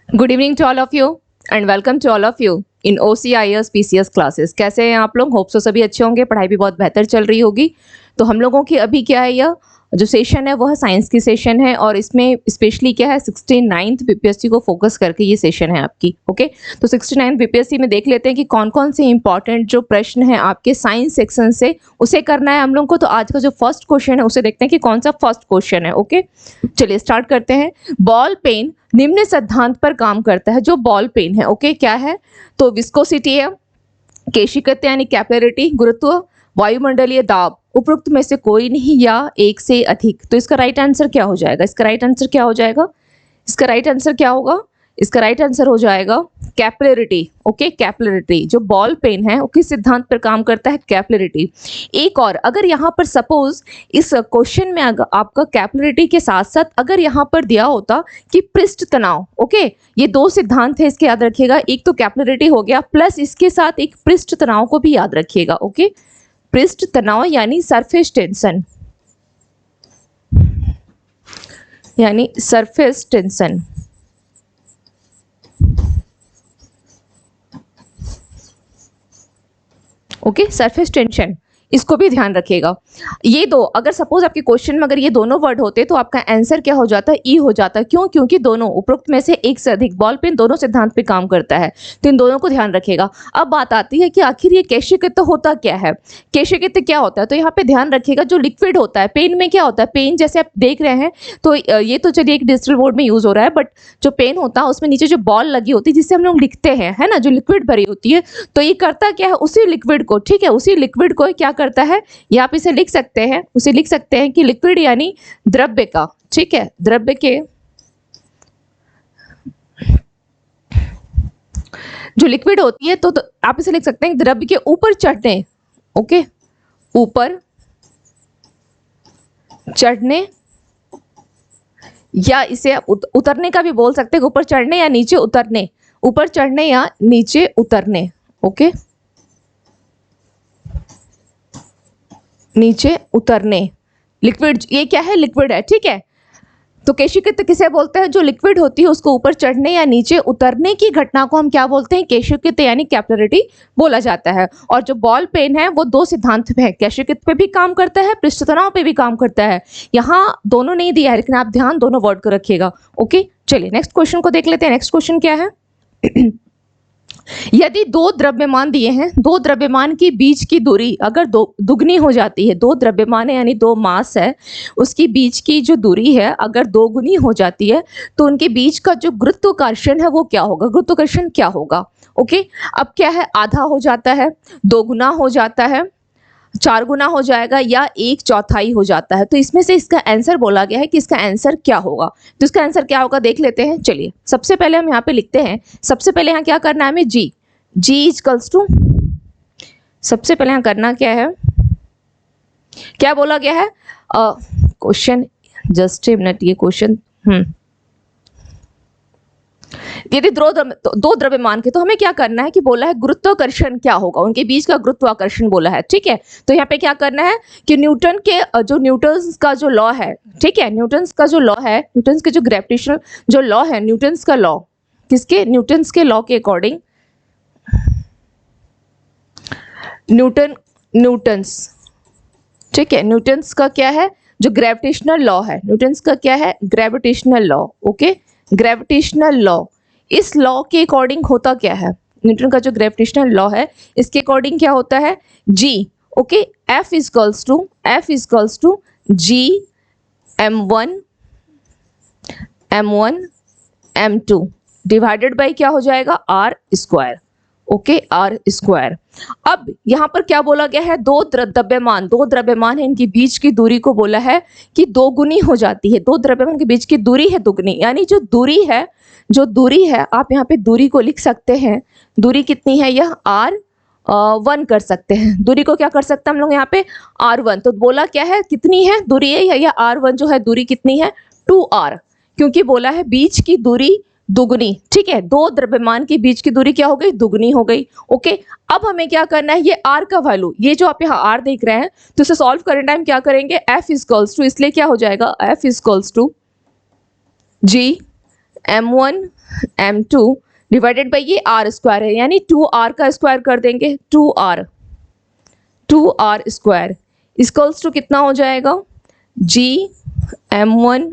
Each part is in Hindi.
Good evening to all of you and welcome to all of you in OCIS PCS classes. कैसे हैं आप लोग? होप सो सभी अच्छे होंगे, पढ़ाई भी बहुत बेहतर चल रही होगी। तो हम लोगों की अभी क्या है, यह जो सेशन है वह साइंस की सेशन है और इसमें स्पेशली क्या है 69th BPSC को फोकस करके ये सेशन है आपकी। ओके, तो 69th BPSC में देख लेते हैं कि कौन कौन से इंपॉर्टेंट जो प्रश्न है आपके साइंस सेक्शन से उसे करना है हम लोग को। तो आज का जो फर्स्ट क्वेश्चन है उसे देखते हैं कि कौन सा फर्स्ट क्वेश्चन है। ओके, चलिए स्टार्ट करते हैं। बॉल पेन निम्न सिद्धांत पर काम करता है। जो बॉल पेन है, ओके, क्या है? तो विस्कोसिटी है, केशिकता यानी कैपिलरिटी, गुरुत्व, वायुमंडलीय दाब, उपरोक्त में से कोई नहीं या एक से अधिक। तो इसका राइट आंसर क्या हो जाएगा? इसका राइट आंसर क्या हो जाएगा? इसका राइट आंसर क्या होगा? इसका राइट आंसर हो जाएगा कैपिलरिटी। Okay, capillarity. जो बॉल पेन है वो किस सिद्धांत पर काम करता है? कैपिलरिटी। एक और, अगर यहाँ पर सपोज इस क्वेश्चन में अगर आपका कैपिलरिटी के साथ साथ अगर यहाँ पर दिया होता कि पृष्ठ तनाव, ओके, ये दो सिद्धांत है, इसके याद रखिएगा। एक तो कैपिलरिटी हो गया प्लस इसके साथ एक पृष्ठ तनाव को भी याद रखिएगा। ओके, पृष्ठ तनाव यानी सरफेस टेंशन, यानी surface tension. Okay, surface tension, इसको भी ध्यान रखिएगा। ये दो, अगर सपोज आपके क्वेश्चन में अगर ये दोनों वर्ड होते तो आपका आंसर क्या हो जाता? ई हो जाता। क्यों? क्योंकि दोनों उपरोक्त में से एक से अधिक, बॉल पेन दोनों सिद्धांत पे काम करता है, तो इन दोनों को ध्यान रखिएगा। अब बात आती है कि आखिर ये केशिकता होता क्या है? केशिकता क्या होता है? तो यहाँ पे ध्यान रखिएगा, जो लिक्विड होता है पेन में क्या होता है? पेन जैसे आप देख रहे हैं, तो ये तो चलिए एक डिजिटल बोर्ड में यूज हो रहा है, बट जो पेन होता है उसमें नीचे जो बॉल लगी होती है जिससे हम लोग लिखते हैं, है ना, जो लिक्विड भरी होती है, तो ये करता क्या है? उसी लिक्विड को, ठीक है, उसी लिक्विड को क्या करता है, या आप इसे लिख सकते हैं, उसे लिख सकते हैं कि लिक्विड यानी द्रव्य का, ठीक है, द्रव्य के जो लिक्विड होती है, तो आप इसे लिख सकते हैं द्रव्य के ऊपर चढ़ने, ओके, ऊपर चढ़ने, या इसे आप उतरने का भी बोल सकते हैं, ऊपर चढ़ने या नीचे उतरने, ऊपर चढ़ने या नीचे उतरने। ओके, नीचे उतरने। लिक्विड, ये क्या है? लिक्विड है, ठीक है। तो केशिकता किसे बोलते हैं? जो लिक्विड होती है उसको ऊपर चढ़ने या नीचे उतरने की घटना को हम क्या बोलते हैं? केशिकता यानी कैपिलरिटी बोला जाता है। और जो बॉल पेन है वो दो सिद्धांत पे है, केशिकता पे भी काम करता है, पृष्ठ तनाव पे भी काम करता है। यहाँ दोनों नहीं दिया है लेकिन आप ध्यान दोनों वर्ड को रखिएगा। ओके, चलिए नेक्स्ट क्वेश्चन को देख लेते हैं। नेक्स्ट क्वेश्चन क्या है? यदि दो द्रव्यमान दिए हैं, दो द्रव्यमान के बीच की दूरी अगर दुगनी हो जाती है, दो द्रव्यमान है यानी दो मास है, उसकी बीच की जो दूरी है अगर दोगुनी हो जाती है तो उनके बीच का जो गुरुत्वाकर्षण है वो क्या होगा? गुरुत्वाकर्षण क्या होगा? ओके, अब क्या है? आधा हो जाता है, दोगुना हो जाता है, चार गुना हो जाएगा, या एक चौथाई हो जाता है। तो इसमें से इसका आंसर बोला गया है कि इसका आंसर क्या होगा। तो इसका आंसर क्या होगा देख लेते हैं। चलिए सबसे पहले हम यहाँ पे लिखते हैं, सबसे पहले यहाँ क्या करना है हमें? जी, जी इक्वल्स टू, सबसे पहले यहाँ करना क्या है, क्या बोला गया है? क्वेश्चन, जस्ट ए मिनट, ये क्वेश्चन, यदि दो द्रव्यमान के, तो हमें क्या करना है कि बोला है गुरुत्वाकर्षण क्या होगा, उनके बीच का गुरुत्वाकर्षण बोला है, ठीक है। तो यहाँ पे क्या करना है कि न्यूटन के जो न्यूटन का जो लॉ है, ठीक है, न्यूटन का जो लॉ है, न्यूटन के जो ग्रेविटेशनल जो लॉ है, न्यूटन का लॉ, किसके? न्यूटन के लॉ के अकॉर्डिंग, न्यूटन्स, ठीक है, न्यूटन्स का क्या है? जो ग्रेविटेशनल लॉ है, न्यूटन्स का क्या है? Gravitational law. Okay, gravitational law, इस लॉ के अकॉर्डिंग होता क्या है? न्यूटन का जो ग्रेविटेशनल लॉ है इसके अकॉर्डिंग क्या होता है? जी, okay, F equals to G m1 m2 divided by क्या हो जाएगा? R square. Okay, R square. अब यहाँ पर क्या बोला गया है? दो द्रव्यमान है, इनके बीच की दूरी को बोला है कि दोगुनी हो जाती है। दो द्रव्यमान के बीच की दूरी है दुगनी, यानी जो दूरी है आप यहाँ पे दूरी को लिख सकते हैं। दूरी कितनी है? यह R1 कर सकते हैं। दूरी को क्या कर सकते हैं हम लोग यहाँ पे? R1। तो बोला क्या है? कितनी है दूरी है? या R1 जो है दूरी कितनी है? 2R, क्योंकि बोला है बीच की दूरी दुगनी, ठीक है, दो द्रव्यमान के बीच की दूरी क्या हो गई? दुगनी हो गई। ओके, अब हमें क्या करना है? ये R का वैल्यू, ये जो आप यहाँ R देख रहे हैं, तो इसे सॉल्व करने टाइम क्या करेंगे? F इक्वल्स टू, इसलिए क्या हो जाएगा? F equals to G m1 m2 divided by ये r स्क्वायर है, यानी 2r का स्क्वायर कर देंगे, 2r स्क्वायर इक्वल्स टू कितना हो जाएगा, g m1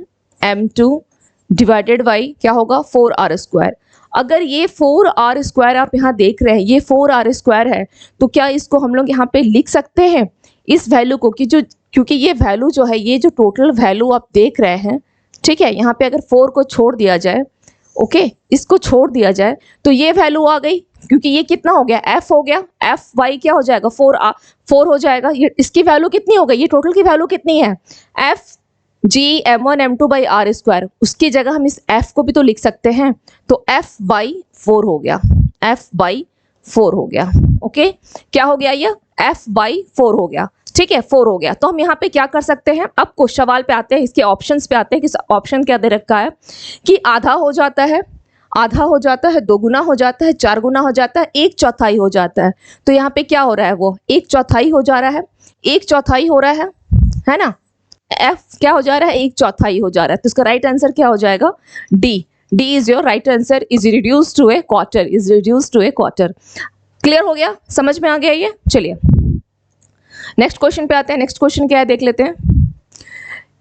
m2 divided by क्या होगा, 4r स्क्वायर। अगर ये 4r स्क्वायर आप यहाँ देख रहे हैं, ये 4r स्क्वायर है, तो क्या इसको हम लोग यहाँ पे लिख सकते हैं इस वैल्यू को, कि जो क्योंकि ये वैल्यू जो है, ये जो टोटल वैल्यू आप देख रहे हैं, ठीक है, यहाँ पे अगर 4 को छोड़ दिया जाए, ओके, इसको छोड़ दिया जाए तो ये वैल्यू आ गई, क्योंकि ये कितना हो गया, f हो गया, एफ वाई क्या हो जाएगा, 4 हो जाएगा। ये इसकी वैल्यू कितनी हो गई, ये टोटल की वैल्यू कितनी है, F G m1 m2 by R square. उसकी जगह हम इस f को भी तो लिख सकते हैं, तो f बाई 4 हो गया, f बाई 4 हो गया, ओके, क्या हो गया, ये f बाई 4 हो गया, ठीक है, 4 हो गया। तो हम यहाँ पे क्या कर सकते हैं, अब कुछ सवाल पे आते हैं, इसके ऑप्शंस पे आते हैं कि ऑप्शन क्या दे रखा है, कि आधा हो जाता है, आधा हो जाता है, 2 गुना हो जाता है, 4 गुना हो जाता है, 1/4 हो जाता है। तो यहाँ पे क्या हो रहा है, वो 1/4 हो जा रहा है, 1/4 हो रहा है ना, f क्या हो जा रहा है, 1/4 हो जा रहा है। तो इसका राइट आंसर क्या हो जाएगा, D is your right answer, is reduce to a quarter, is reduce to a quarter. Clear हो गया, समझ में आ गया ये। चलिए नेक्स्ट क्वेश्चन पे आते हैं। नेक्स्ट क्वेश्चन क्या है देख लेते हैं।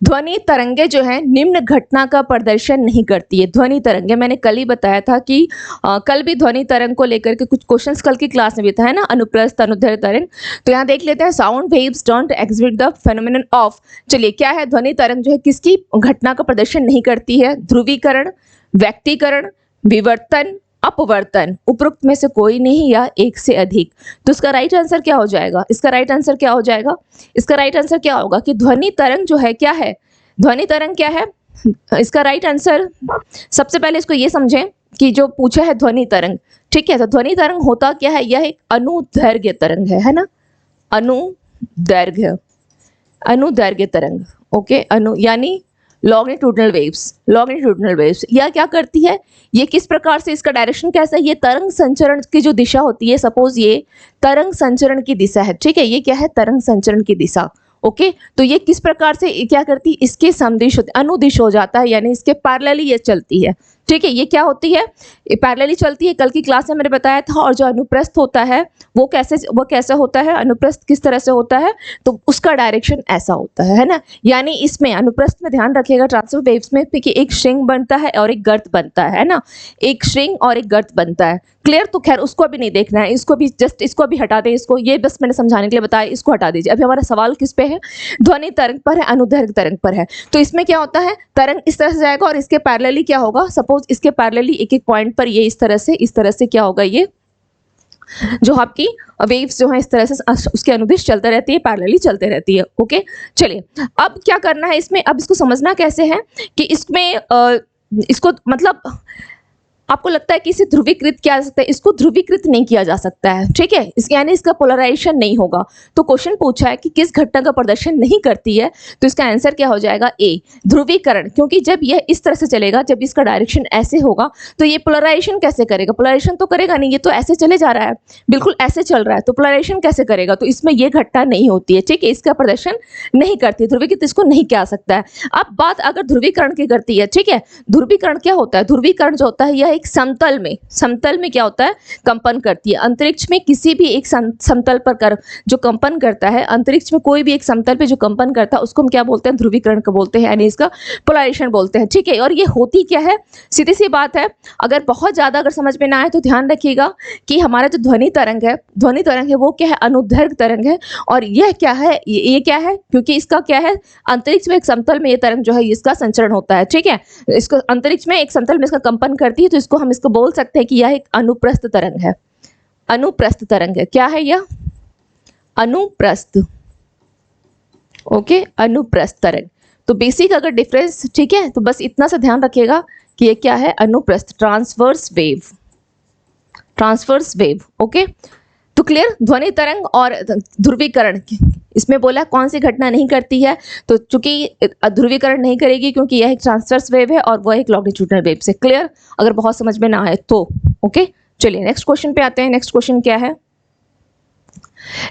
ध्वनि तरंगे जो है निम्न घटना का प्रदर्शन नहीं करती है। ध्वनि तरंगे मैंने कल ही बताया था कि कल भी ध्वनि तरंग को लेकर के कुछ क्वेश्चंस कल की क्लास में भी था, है ना, अनुप्रस्थ अनुदैर्घ्य तरंग। तो यहाँ देख लेते हैं, sound waves don't exhibit the phenomenon of, चलिए क्या है, ध्वनि तरंग जो है किसकी घटना का प्रदर्शन नहीं करती है, ध्रुवीकरण, व्यक्तीकरण, विवर्तन, अपवर्तन, उपरोक्त में से कोई नहीं या एक से अधिक। तो इसका राइट आंसर क्या हो जाएगा, इसका राइट आंसर क्या हो जाएगा, इसका राइट आंसर क्या होगा कि ध्वनि तरंग जो है क्या है, ध्वनि तरंग क्या है, इसका राइट आंसर, सबसे पहले इसको ये समझें कि जो पूछा है ध्वनि तरंग, ठीक है, तो ध्वनि तरंग होता क्या है, यह एक अनुदैर्घ्य तरंग है ना, अनुदैर्घ्य तरंग, ओके, यानी लॉन्गिट्यूडनल वेव्स। यह क्या करती है, ये किस प्रकार से, इसका डायरेक्शन कैसा है, ये तरंग संचरण की जो दिशा होती है, सपोज ये तरंग संचरण की दिशा है, ठीक है, ये क्या है, तरंग संचरण की दिशा, ओके, तो ये किस प्रकार से क्या करती है, इसके समदिश अनुदिश हो जाता है, यानी इसके पैरेलली ये चलती है, ठीक है, ये क्या होती है, ये पैरेलली चलती है, कल की क्लास में मैंने बताया था। और जो अनुप्रस्थ होता है वो कैसे होता है, अनुप्रस्थ किस तरह से होता है, तो उसका डायरेक्शन ऐसा होता है ना, यानी इसमें अनुप्रस्थ में ध्यान रखिएगा ट्रांसवर्स वेव्स में कि एक श्रृंग बनता है और एक गर्त बनता है ना, एक श्रृंग और एक गर्त बनता है। क्लियर, तो खैर उसको भी नहीं देखना है, इसको भी जस्ट इसको भी हटा दें, इसको ये बस मैंने समझाने के लिए बताया, इसको हटा दीजिए। अभी हमारा सवाल किस पे है, ध्वनि तरंग पर है, अनुदैर्घ्य तरंग पर है। तो इसमें क्या होता है, तरंग इस तरह से जाएगा और इसके पैरेलली क्या होगा, सपोज इसके पैरेलली एक एक पॉइंट पर ये इस तरह से क्या होगा, ये जो आपकी वेव्स जो है इस तरह से उसके अनुदिश चलते रहती है, पैरेलली चलते रहती है, ओके। चलिए अब क्या करना है इसमें, अब इसको समझना कैसे है कि इसमें इसको मतलब आपको लगता है कि इसे ध्रुवीकृत किया जा सकता है, इसको ध्रुवीकृत नहीं किया जा सकता है, ठीक है, यानी इसका पोलराइजेशन नहीं होगा। तो क्वेश्चन पूछा है कि किस घटना का प्रदर्शन नहीं करती है, तो इसका आंसर क्या हो जाएगा, ए, ध्रुवीकरण, क्योंकि जब यह इस तरह से चलेगा, जब इसका डायरेक्शन ऐसे होगा तो ये पोलराइजेशन कैसे करेगा, पोलराइजेशन तो करेगा नहीं, ये तो ऐसे चले जा रहा है, बिल्कुल ऐसे चल रहा है, तो पोलराइजेशन कैसे करेगा, तो इसमें यह घटना नहीं होती है, ठीक है, इसका प्रदर्शन नहीं करती, ध्रुवीकृत इसको नहीं किया सकता है। अब बात अगर ध्रुवीकरण की करती है, ठीक है, ध्रुवीकरण क्या होता है, ध्रुवीकरण जो होता है यह एक समतल में क्या होता है, कंपन करती है। अंतरिक्ष में किसी भी एक समतल पर जो कंपन करता है, अंतरिक्ष में कोई भी एक समतल पे जो कंपन करता है उसको हम क्या बोलते हैं, ध्रुवीकरण को बोलते हैं, यानी इसका पोलराइजेशन बोलते हैं, ठीक है। और ये होती क्या है, सीधी सी बात है, अगर बहुत ज्यादा अगर समझ में ना आए तो ध्यान रखिएगा कि हमारा जो ध्वनि तरंग है वो क्या है, अनुदैर्घ्य तरंग है। और यह क्या है, ये क्या है, क्योंकि इसका क्या है, अंतरिक्ष में एक समतल में ये तरंग जो है इसका संचरण होता है, ठीक है, इसको अंतरिक्ष में एक समतल में इसका कंपन करती है, तो इसको हम इसको बोल सकते हैं कि यह एक अनुप्रस्थ तरंग है, अनुप्रस्थ तरंग है। क्या है यह, अनुप्रस्थ, ओके, अनुप्रस्थ तरंग। तो बेसिक अगर डिफरेंस, ठीक है, तो बस इतना सा ध्यान रखिएगा कि ये क्या है, अनुप्रस्थ, ट्रांसवर्स वेव, ओके। तो क्लियर, ध्वनि तरंग और ध्रुवीकरण, इसमें बोला कौन सी घटना नहीं करती है, तो चूंकि ध्रुवीकरण नहीं करेगी क्योंकि यह एक ट्रांसवर्स वेव है और वह एक लॉन्गिट्यूडनल वेव से। क्लियर, अगर बहुत समझ में ना आए तो, ओके। चलिए नेक्स्ट क्वेश्चन पे आते हैं। नेक्स्ट क्वेश्चन क्या है,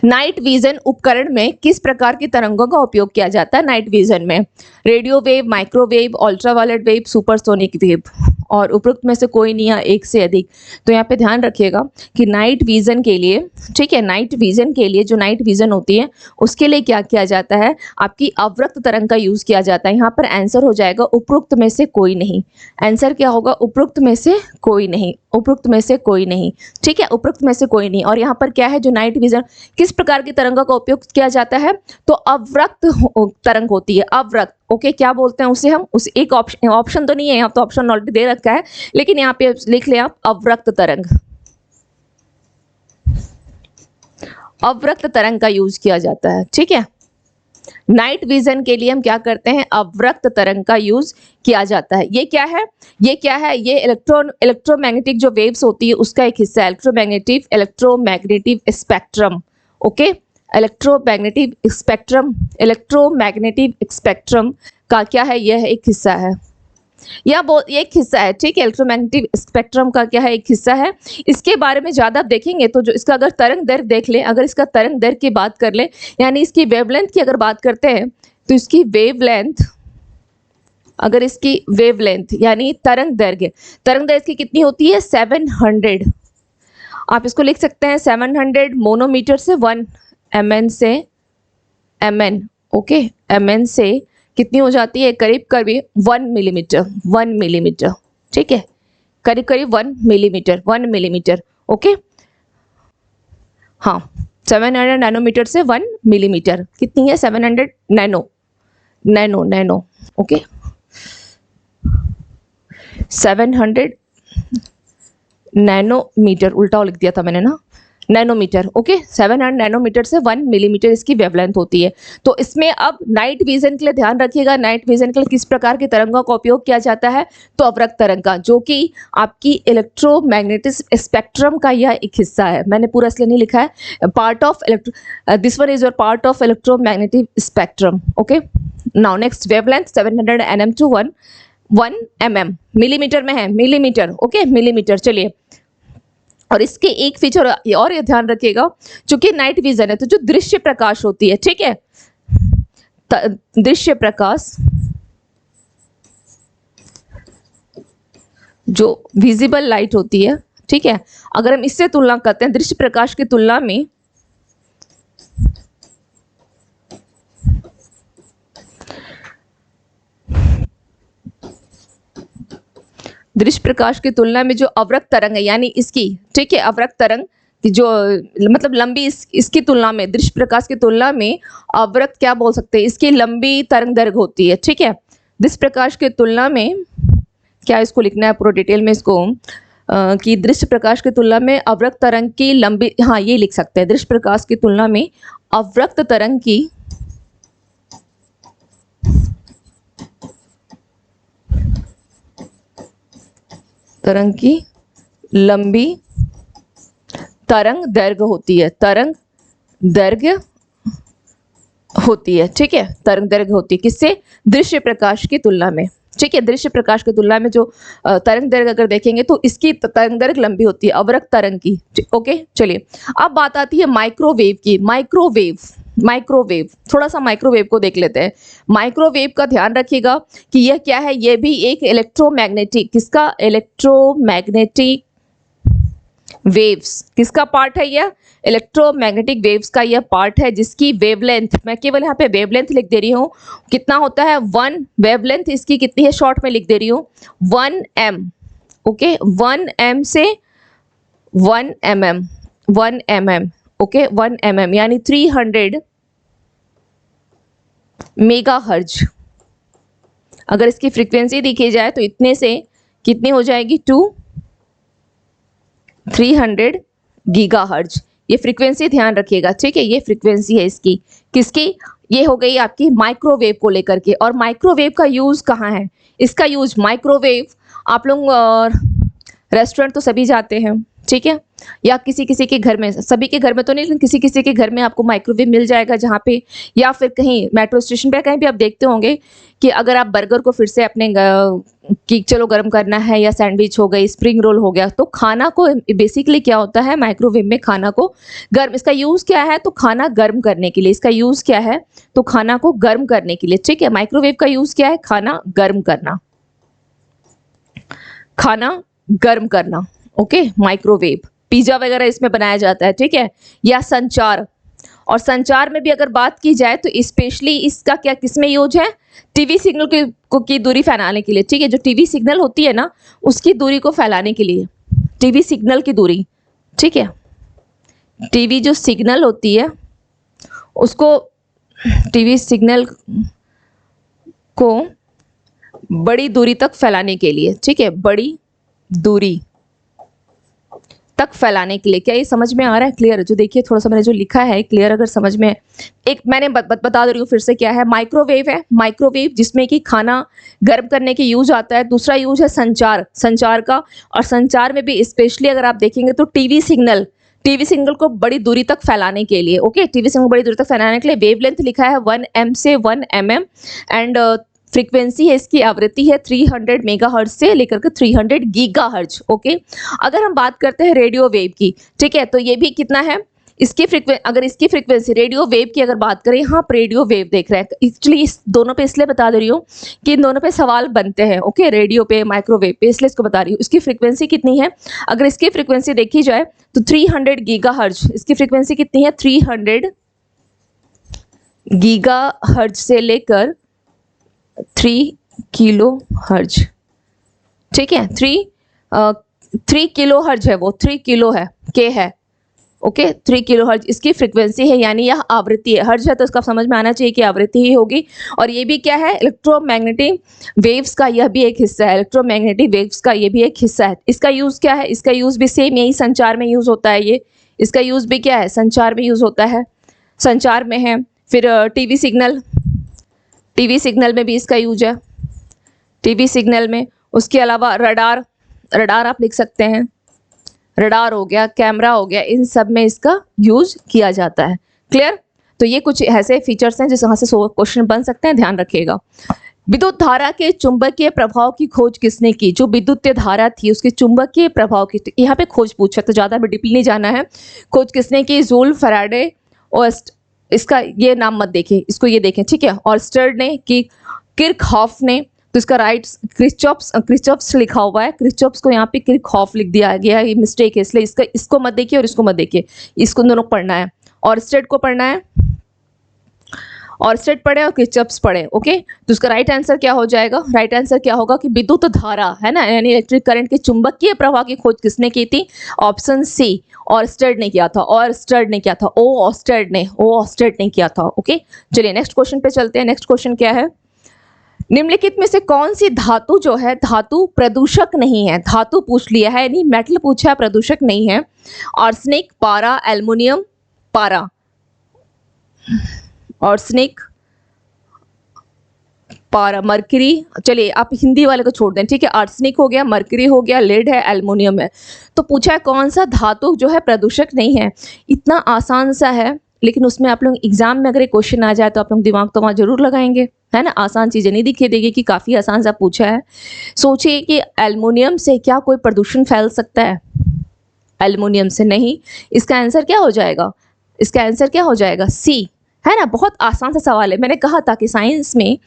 नाइट विजन उपकरण में किस प्रकार की तरंगों का उपयोग किया जाता है नाइट विजन में, radio wave, microwave, ultraviolet wave, supersonic wave, और उपरोक्त में से कोई नहीं या एक से अधिक। तो यहाँ पे ध्यान रखिएगा कि नाइट विजन के लिए, ठीक है, नाइट विजन के लिए जो नाइट विजन होती है उसके लिए क्या किया जाता है, आपकी अवरक्त तरंग का यूज किया जाता है। यहाँ पर आंसर हो जाएगा उपरोक्त में से कोई नहीं। आंसर क्या होगा, उपरोक्त में से कोई नहीं, उपरोक्त में से कोई नहीं, ठीक है, उपरोक्त में से कोई नहीं। और यहाँ पर क्या है, जो नाइट विजन किस प्रकार की तरंगों का उपयोग किया जाता है, तो अवरक्त तरंग होती है, अवरक्त। ओके, क्या बोलते हैं उसे हम, उस एक ऑप्शन तो नहीं है यहाँ, तो ऑप्शन ऑलरेडी दे रखा है, लेकिन यहाँ पे लिख ले आप अवरक्त तरंग। अवरक्त तरंग का यूज किया जाता है, ठीक है। नाइट विजन के लिए हम क्या करते हैं, अवरक्त तरंग का यूज किया जाता है। ये क्या है, ये क्या है, ये इलेक्ट्रोमैग्नेटिक जो वेव्स होती है उसका एक हिस्सा है, electromagnetic spectrum. Okay, electromagnetic spectrum का क्या है, यह एक हिस्सा है, ये एक हिस्सा है, ठीक है। इलेक्ट्रोमैग्नेटिक स्पेक्ट्रम का क्या है, एक हिस्सा है। इसके बारे में ज़्यादा आप देखेंगे तो जो इसका अगर तरंग दैर्घ्य देख लें, अगर इसका तरंग दैर्घ्य की बात कर लें, यानी इसकी वेवलेंथ की अगर बात करते हैं, तो इसकी वेवलेंथ, अगर इसकी वेवलेंथ यानी तरंग दैर्घ्य इसकी कितनी होती है, 700। आप इसको लिख सकते हैं 700 मोनोमीटर से 1 mn से mn, ओके, mn से कितनी हो जाती है, करीब करीब 1 मिलीमीटर, ठीक है, करीब करीब 1 मिलीमीटर, ओके। हाँ, 700 नैनोमीटर से 1 मिलीमीटर कितनी है, 700 नैनो, ओके, 700 नैनोमीटर, उल्टा लिख दिया था मैंने ना, नैनोमीटर, ओके। 700 नैनोमीटर से 1 मिलीमीटर इसकी वेवलेंथ होती है। तो इसमें अब नाइट विजन के लिए ध्यान रखिएगा, नाइट विजन के लिए किस प्रकार की तरंगों का उपयोग किया जाता है, तो अवरक्त तरंग का, जो कि आपकी इलेक्ट्रोमैग्नेटिक स्पेक्ट्रम का यह एक हिस्सा है। मैंने पूरा इसलिए नहीं लिखा है, part of this one is your part of electromagnetic spectrum, okay. Now next, wavelength 700 nm to 1 mm, millimetre में है, मिलीमीटर, ओके, मिलीमीटर। चलिए, और इसके एक फीचर और ये ध्यान रखिएगा, चूंकि नाइट विजन है तो जो दृश्य प्रकाश होती है, ठीक है, दृश्य प्रकाश, जो विजिबल लाइट होती है, ठीक है, अगर हम इससे तुलना करते हैं, दृश्य प्रकाश की तुलना में दृश्य प्रकाश की तुलना में जो अवरक्त तरंग है, यानी इसकी, ठीक है, अवरक्त तरंग की जो मतलब लंबी, इसकी तुलना में, दृश्य प्रकाश की तुलना में अवरक्त क्या बोल सकते हैं, इसकी लंबी तरंग दैर्घ्य होती है, ठीक है। दृश्य प्रकाश की तुलना में, क्या इसको लिखना है पूरा डिटेल में इसको, कि दृश्य प्रकाश की तुलना में अवरक्त तरंग की लंबी, हाँ ये लिख सकते हैं, दृश्य प्रकाश की तुलना में अवरक्त तरंग की लंबी तरंग दैर्घ्य होती है, तरंग दैर्घ्य होती है, ठीक है, तरंग दैर्घ्य होती है किससे, दृश्य प्रकाश की तुलना में, ठीक है। दृश्य प्रकाश की तुलना में जो तरंग दैर्घ्य अगर देखेंगे तो इसकी तरंग दैर्घ्य लंबी होती है अवरक्त तरंग की, ओके। चलिए, अब बात आती है माइक्रोवेव की। माइक्रोवेव, थोड़ा सा माइक्रोवेव को देख लेते हैं। माइक्रोवेव का ध्यान रखिएगा कि यह क्या है, यह भी एक इलेक्ट्रोमैग्नेटिक, किसका, इलेक्ट्रोमैग्नेटिक वेव्स, किसका पार्ट है, यह इलेक्ट्रोमैग्नेटिक वेव्स का यह पार्ट है, जिसकी वेवलेंथ, मैं केवल यहाँ पे वेवलेंथ लिख दे रही हूँ, कितना होता है 1, वेवलेंथ इसकी कितनी है, शॉर्ट में लिख दे रही हूँ 1 m, ओके, 1 m से 1 mm, ओके, 1 mm यानी 300 मेगाहर्ट्ज। अगर इसकी फ्रीक्वेंसी देखी जाए तो इतने से कितनी हो जाएगी, 300 गीगाहर्ट्ज। ये फ्रीक्वेंसी ध्यान रखिएगा, ठीक है, ये फ्रीक्वेंसी है इसकी, किसकी, ये हो गई आपकी माइक्रोवेव को लेकर के। और माइक्रोवेव का यूज कहाँ है, इसका यूज, माइक्रोवेव आप लोग रेस्टोरेंट तो सभी जाते हैं, ठीक है, या किसी किसी के घर में, सभी के घर में तो नहीं, लेकिन किसी किसी के घर में आपको माइक्रोवेव मिल जाएगा, जहाँ पे, या फिर कहीं मेट्रो स्टेशन पे कहीं भी आप देखते होंगे कि अगर आप बर्गर को फिर से अपने कि चलो गर्म करना है, या सैंडविच हो गई, स्प्रिंग रोल हो गया, तो खाना को बेसिकली क्या होता है, माइक्रोवेव में खाना को गर्म, इसका यूज़ क्या है, तो खाना गर्म करने के लिए, इसका यूज़ क्या है, तो खाना को गर्म करने के लिए, ठीक है। माइक्रोवेव का यूज़ क्या है, खाना गर्म करना, खाना गर्म करना, ओके, माइक्रोवेव, पिज्जा वगैरह इसमें बनाया जाता है, ठीक है। या संचार, और संचार में भी अगर बात की जाए तो स्पेशली इसका क्या किसमें यूज है, टीवी सिग्नल की दूरी फैलाने के लिए, ठीक है। जो टीवी सिग्नल होती है ना उसकी दूरी को फैलाने के लिए, टीवी सिग्नल की दूरी, ठीक है। टीवी जो सिग्नल होती है उसको, टीवी सिग्नल को बड़ी दूरी तक फैलाने के लिए, ठीक है, बड़ी दूरी तक फैलाने के लिए। क्या ये समझ में आ रहा है, क्लियर? जो देखिए थोड़ा सा मैंने जो लिखा है क्लियर अगर समझ में, एक मैंने बता दे रही हूँ फिर से, क्या है, माइक्रोवेव है, माइक्रोवेव जिसमें कि खाना गर्म करने के यूज आता है। दूसरा यूज है संचार, संचार का, और संचार में भी स्पेशली अगर आप देखेंगे तो टीवी सिग्नल को बड़ी दूरी तक फैलाने के लिए, ओके, टीवी सिग्नल को बड़ी दूरी तक फैलाने के लिए। वेवलेंथ लिखा है 1 m से 1 mm, एंड फ्रीक्वेंसी है, इसकी आवृत्ति है 300 मेगाहर्ट्ज से लेकर के 300 गीगाहर्ट्ज, ओके। अगर हम बात करते हैं रेडियो वेव की, ठीक है, तो ये भी कितना है, अगर इसकी फ्रीक्वेंसी रेडियो वेव की अगर बात करें, यहाँ पर रेडियो वेव देख रहे हैं, एक्चुअली इस दोनों पे इसलिए बता दे रही हूँ कि इन दोनों पे सवाल बनते हैं, ओके, रेडियो पे, माइक्रोवेव पे, इसलिए इसको बता रही हूँ। इसकी फ्रीक्वेंसी कितनी है, अगर इसकी फ्रीक्वेंसी देखी जाए तो 300 गीगाहर्ट्ज, इसकी फ्रीक्वेंसी कितनी है, 300 गीगाहर्ट्ज से लेकर 3 किलो हर्ज, ठीक है। 3 किलो हर्ज है, वो 3 किलो है, के है, ओके, 3 किलो हर्ज इसकी फ्रीक्वेंसी है, यानी यह आवृत्ति है। हर्ज है तो इसका समझ में आना चाहिए कि आवृत्ति ही होगी। और ये भी क्या है, इलेक्ट्रोमैग्नेटिक वेव्स का यह भी एक हिस्सा है, इलेक्ट्रोमैग्नेटिक वेव्स का ये भी एक हिस्सा है। इसका यूज क्या है, इसका यूज भी सेम यही संचार में यूज होता है। ये इसका यूज भी क्या है, संचार में यूज होता है, संचार में है। फिर टीवी सिग्नल में भी इसका यूज है, टीवी सिग्नल में। उसके अलावा रडार आप लिख सकते हैं, रडार हो गया, कैमरा हो गया, इन सब में इसका यूज किया जाता है, क्लियर। तो ये कुछ ऐसे फीचर्स हैं जिस यहाँ से क्वेश्चन बन सकते हैं, ध्यान रखिएगा। विद्युत धारा के चुंबकीय प्रभाव की खोज किसने की, जो विद्युत धारा थी उसके चुंबकीय प्रभाव की, यहाँ पे खोज पूछा तो ज्यादा डीपली नहीं जाना है। खोज किसने की, जूल, फैराडे और इसका ये नाम मत देखिए, इसको ये देखें, ठीक है। ऑर्स्टेड ने की, किर्चहॉफ ने, तो इसका राइट क्रिस्चॉफ्स लिखा हुआ है, क्रिस्चॉफ्स को यहाँ पे किर्चहॉफ लिख दिया गया है, ये मिस्टेक है, इसलिए इसको मत देखिए और इसको मत देखिए, इसको दोनों पढ़ना है। ऑर्स्टेड को पढ़ना है, ऑर्स्टेड पढ़े और क्रिस्चॉफ्स पढ़े, ओके। तो उसका राइट आंसर क्या हो जाएगा, राइट आंसर क्या होगा कि विद्युत धारा है ना, यानी इलेक्ट्रिक करंट के चुंबकीय प्रवाह की खोज किसने की थी, ऑप्शन सी, ऑर्स्टेड ने किया था, ऑर्स्टेड ने किया था, ऑर्स्टेड ने किया था, ओके। चलिए नेक्स्ट क्वेश्चन पे चलते हैं। नेक्स्ट क्वेश्चन क्या है, निम्नलिखित में से कौन सी धातु जो है, धातु प्रदूषक नहीं है, धातु पूछ लिया है यानी मेटल पूछा है, प्रदूषक नहीं है। आर्सेनिक, पारा, एल्युमिनियम, पारा, आर्सेनिक, पारा, मरकरी, चलिए आप हिंदी वाले को छोड़ दें, ठीक है। आर्सेनिक हो गया, मरकरी हो गया, लेड है, एल्युमिनियम है। तो पूछा है कौन सा धातु जो है प्रदूषक नहीं है। इतना आसान सा है, लेकिन उसमें आप लोग एग्जाम में अगर एक क्वेश्चन आ जाए तो आप लोग दिमाग तो वहाँ जरूर लगाएंगे, है ना। आसान चीजें नहीं दिखाई देगी कि काफी आसान सा पूछा है। सोचिए कि एल्युमिनियम से क्या कोई प्रदूषण फैल सकता है, एल्युमिनियम से नहीं। इसका आंसर क्या हो जाएगा, इसका आंसर क्या हो जाएगा, सी, है ना। बहुत आसान सा सवाल है, मैंने कहा था कि साइंस में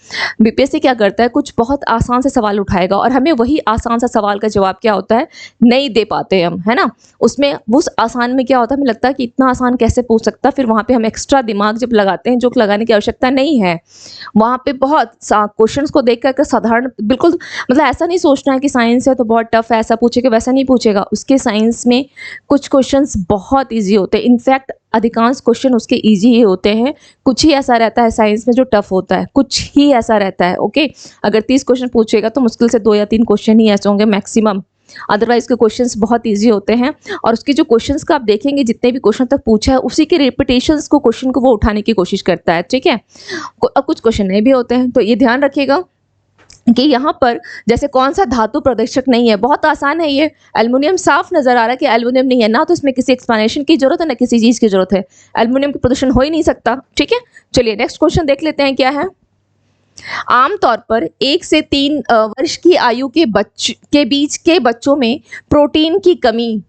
बीपीएससी क्या करता है, कुछ बहुत आसान से सवाल उठाएगा और हमें वही आसान सा सवाल का जवाब क्या होता है नहीं दे पाते हम, है ना। उसमें उस आसान में क्या होता है, हमें लगता है कि इतना आसान कैसे पूछ सकता, फिर वहाँ पे हम एक्स्ट्रा दिमाग जब लगाते हैं जो लगाने की आवश्यकता नहीं है, वहाँ पे बहुत क्वेश्चंस को देख कर साधारण, बिल्कुल मतलब ऐसा नहीं सोचना है कि साइंस है तो बहुत टफ है, ऐसा पूछेगा वैसा नहीं पूछेगा। उसके साइंस में कुछ क्वेश्चंस बहुत ईजी होते हैं, इनफैक्ट अधिकांश क्वेश्चन उसके इजी ही होते हैं। कुछ ही ऐसा रहता है साइंस में जो टफ होता है, कुछ ही ऐसा रहता है, ओके। अगर 30 क्वेश्चन पूछेगा तो मुश्किल से 2 या 3 क्वेश्चन ही ऐसे होंगे मैक्सिमम, अदरवाइज के क्वेश्चंस बहुत इजी होते हैं। और उसके जो क्वेश्चंस का आप देखेंगे, जितने भी क्वेश्चन तक पूछा है उसी के रिपीटेशंस को, क्वेश्चन को वो उठाने की कोशिश करता है, ठीक है। कुछ क्वेश्चन नहीं भी होते हैं, तो ये ध्यान रखिएगा कि यहाँ पर जैसे कौन सा धातु प्रदूषक नहीं है, बहुत आसान है ये। एल्युमिनियम साफ नजर आ रहा है कि एल्युमिनियम नहीं है, ना तो इसमें किसी एक्सप्लेनेशन की जरूरत है ना किसी चीज की जरूरत है, एल्युमिनियम की प्रदूषण हो ही नहीं सकता, ठीक है। चलिए नेक्स्ट क्वेश्चन देख लेते हैं क्या है। आमतौर पर 1 से 3 वर्ष की आयु के बीच के बच्चों में प्रोटीन की कमी,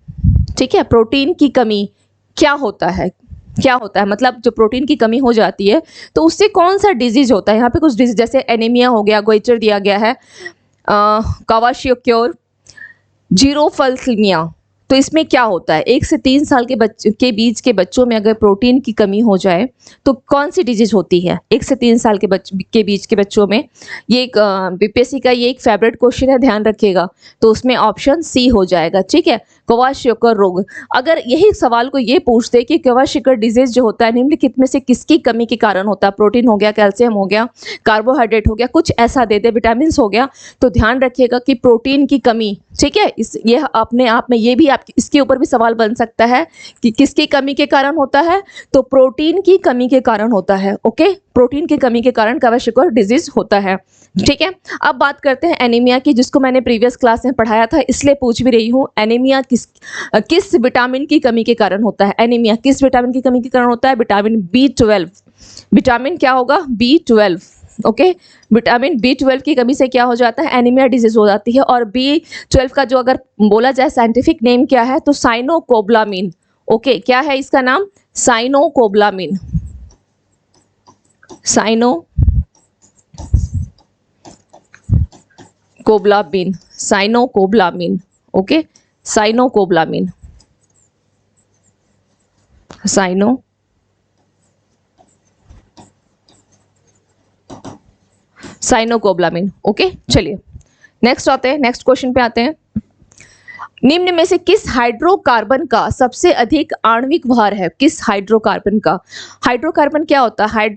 ठीक है, प्रोटीन की कमी क्या होता है, क्या होता है, मतलब जो प्रोटीन की कमी हो जाती है तो उससे कौन सा डिजीज होता है। यहाँ पे कुछ डिजीज जैसे एनीमिया हो गया, गोइटर दिया गया है, क्वाशियोक्योर, जीरोफल्सीमिया। तो इसमें क्या होता है, 1 से 3 साल के बीच के बच्चों में अगर प्रोटीन की कमी हो जाए तो कौन सी डिजीज होती है 1 से 3 साल के बीच के बच्चों में। ये एक बीपीएससी का ये एक फेवरेट क्वेश्चन है, ध्यान रखिएगा। तो उसमें ऑप्शन सी हो जाएगा, ठीक है, क्वाशियोकर रोग। अगर यही सवाल को ये पूछते कि क्वाशियोकर डिजीज जो होता है निम्नलिखित में से किसकी कमी के कारण होता है, प्रोटीन हो गया, कैल्शियम हो गया, कार्बोहाइड्रेट हो गया, कुछ ऐसा दे दे, विटामिन हो गया, तो ध्यान रखिएगा कि प्रोटीन की कमी, ठीक है। ये अपने आप में ये भी आप इसके ऊपर भी सवाल बन सकता है कि किसकी कमी के कारण होता है, तो प्रोटीन की कमी के कारण होता है। ओके, प्रोटीन की कमी के कारण क्वाशियोकर डिजीज होता है, ठीक है। अब बात करते हैं एनीमिया की, जिसको मैंने प्रीवियस क्लास में पढ़ाया था, इसलिए पूछ भी रही हूँ। एनीमिया किस विटामिन की कमी के कारण होता है? एनीमिया किस विटामिन की कमी के कारण होता है? Vitamin B12। विटामिन क्या होगा? B12। ओके, विटामिन B12 की कमी से क्या हो जाता है? एनीमिया डिजीज हो जाती है। और B12 का जो अगर बोला जाए साइंटिफिक नेम क्या है, तो साइनोकोब्लामिन। ओके, क्या है इसका नाम? साइनोकोब्लामिन। साइनोकोब्लामिन, साइनोकोब्लामिन। ओके, साइनोकोब्लामिन, साइनोकोब्लामिन। ओके, चलिए नेक्स्ट आते हैं, नेक्स्ट क्वेश्चन पे आते हैं। निम्न में से किस हाइड्रोकार्बन का सबसे अधिक आणविक भार है? किस हाइड्रोकार्बन का? हाइड्रोकार्बन क्या होता है?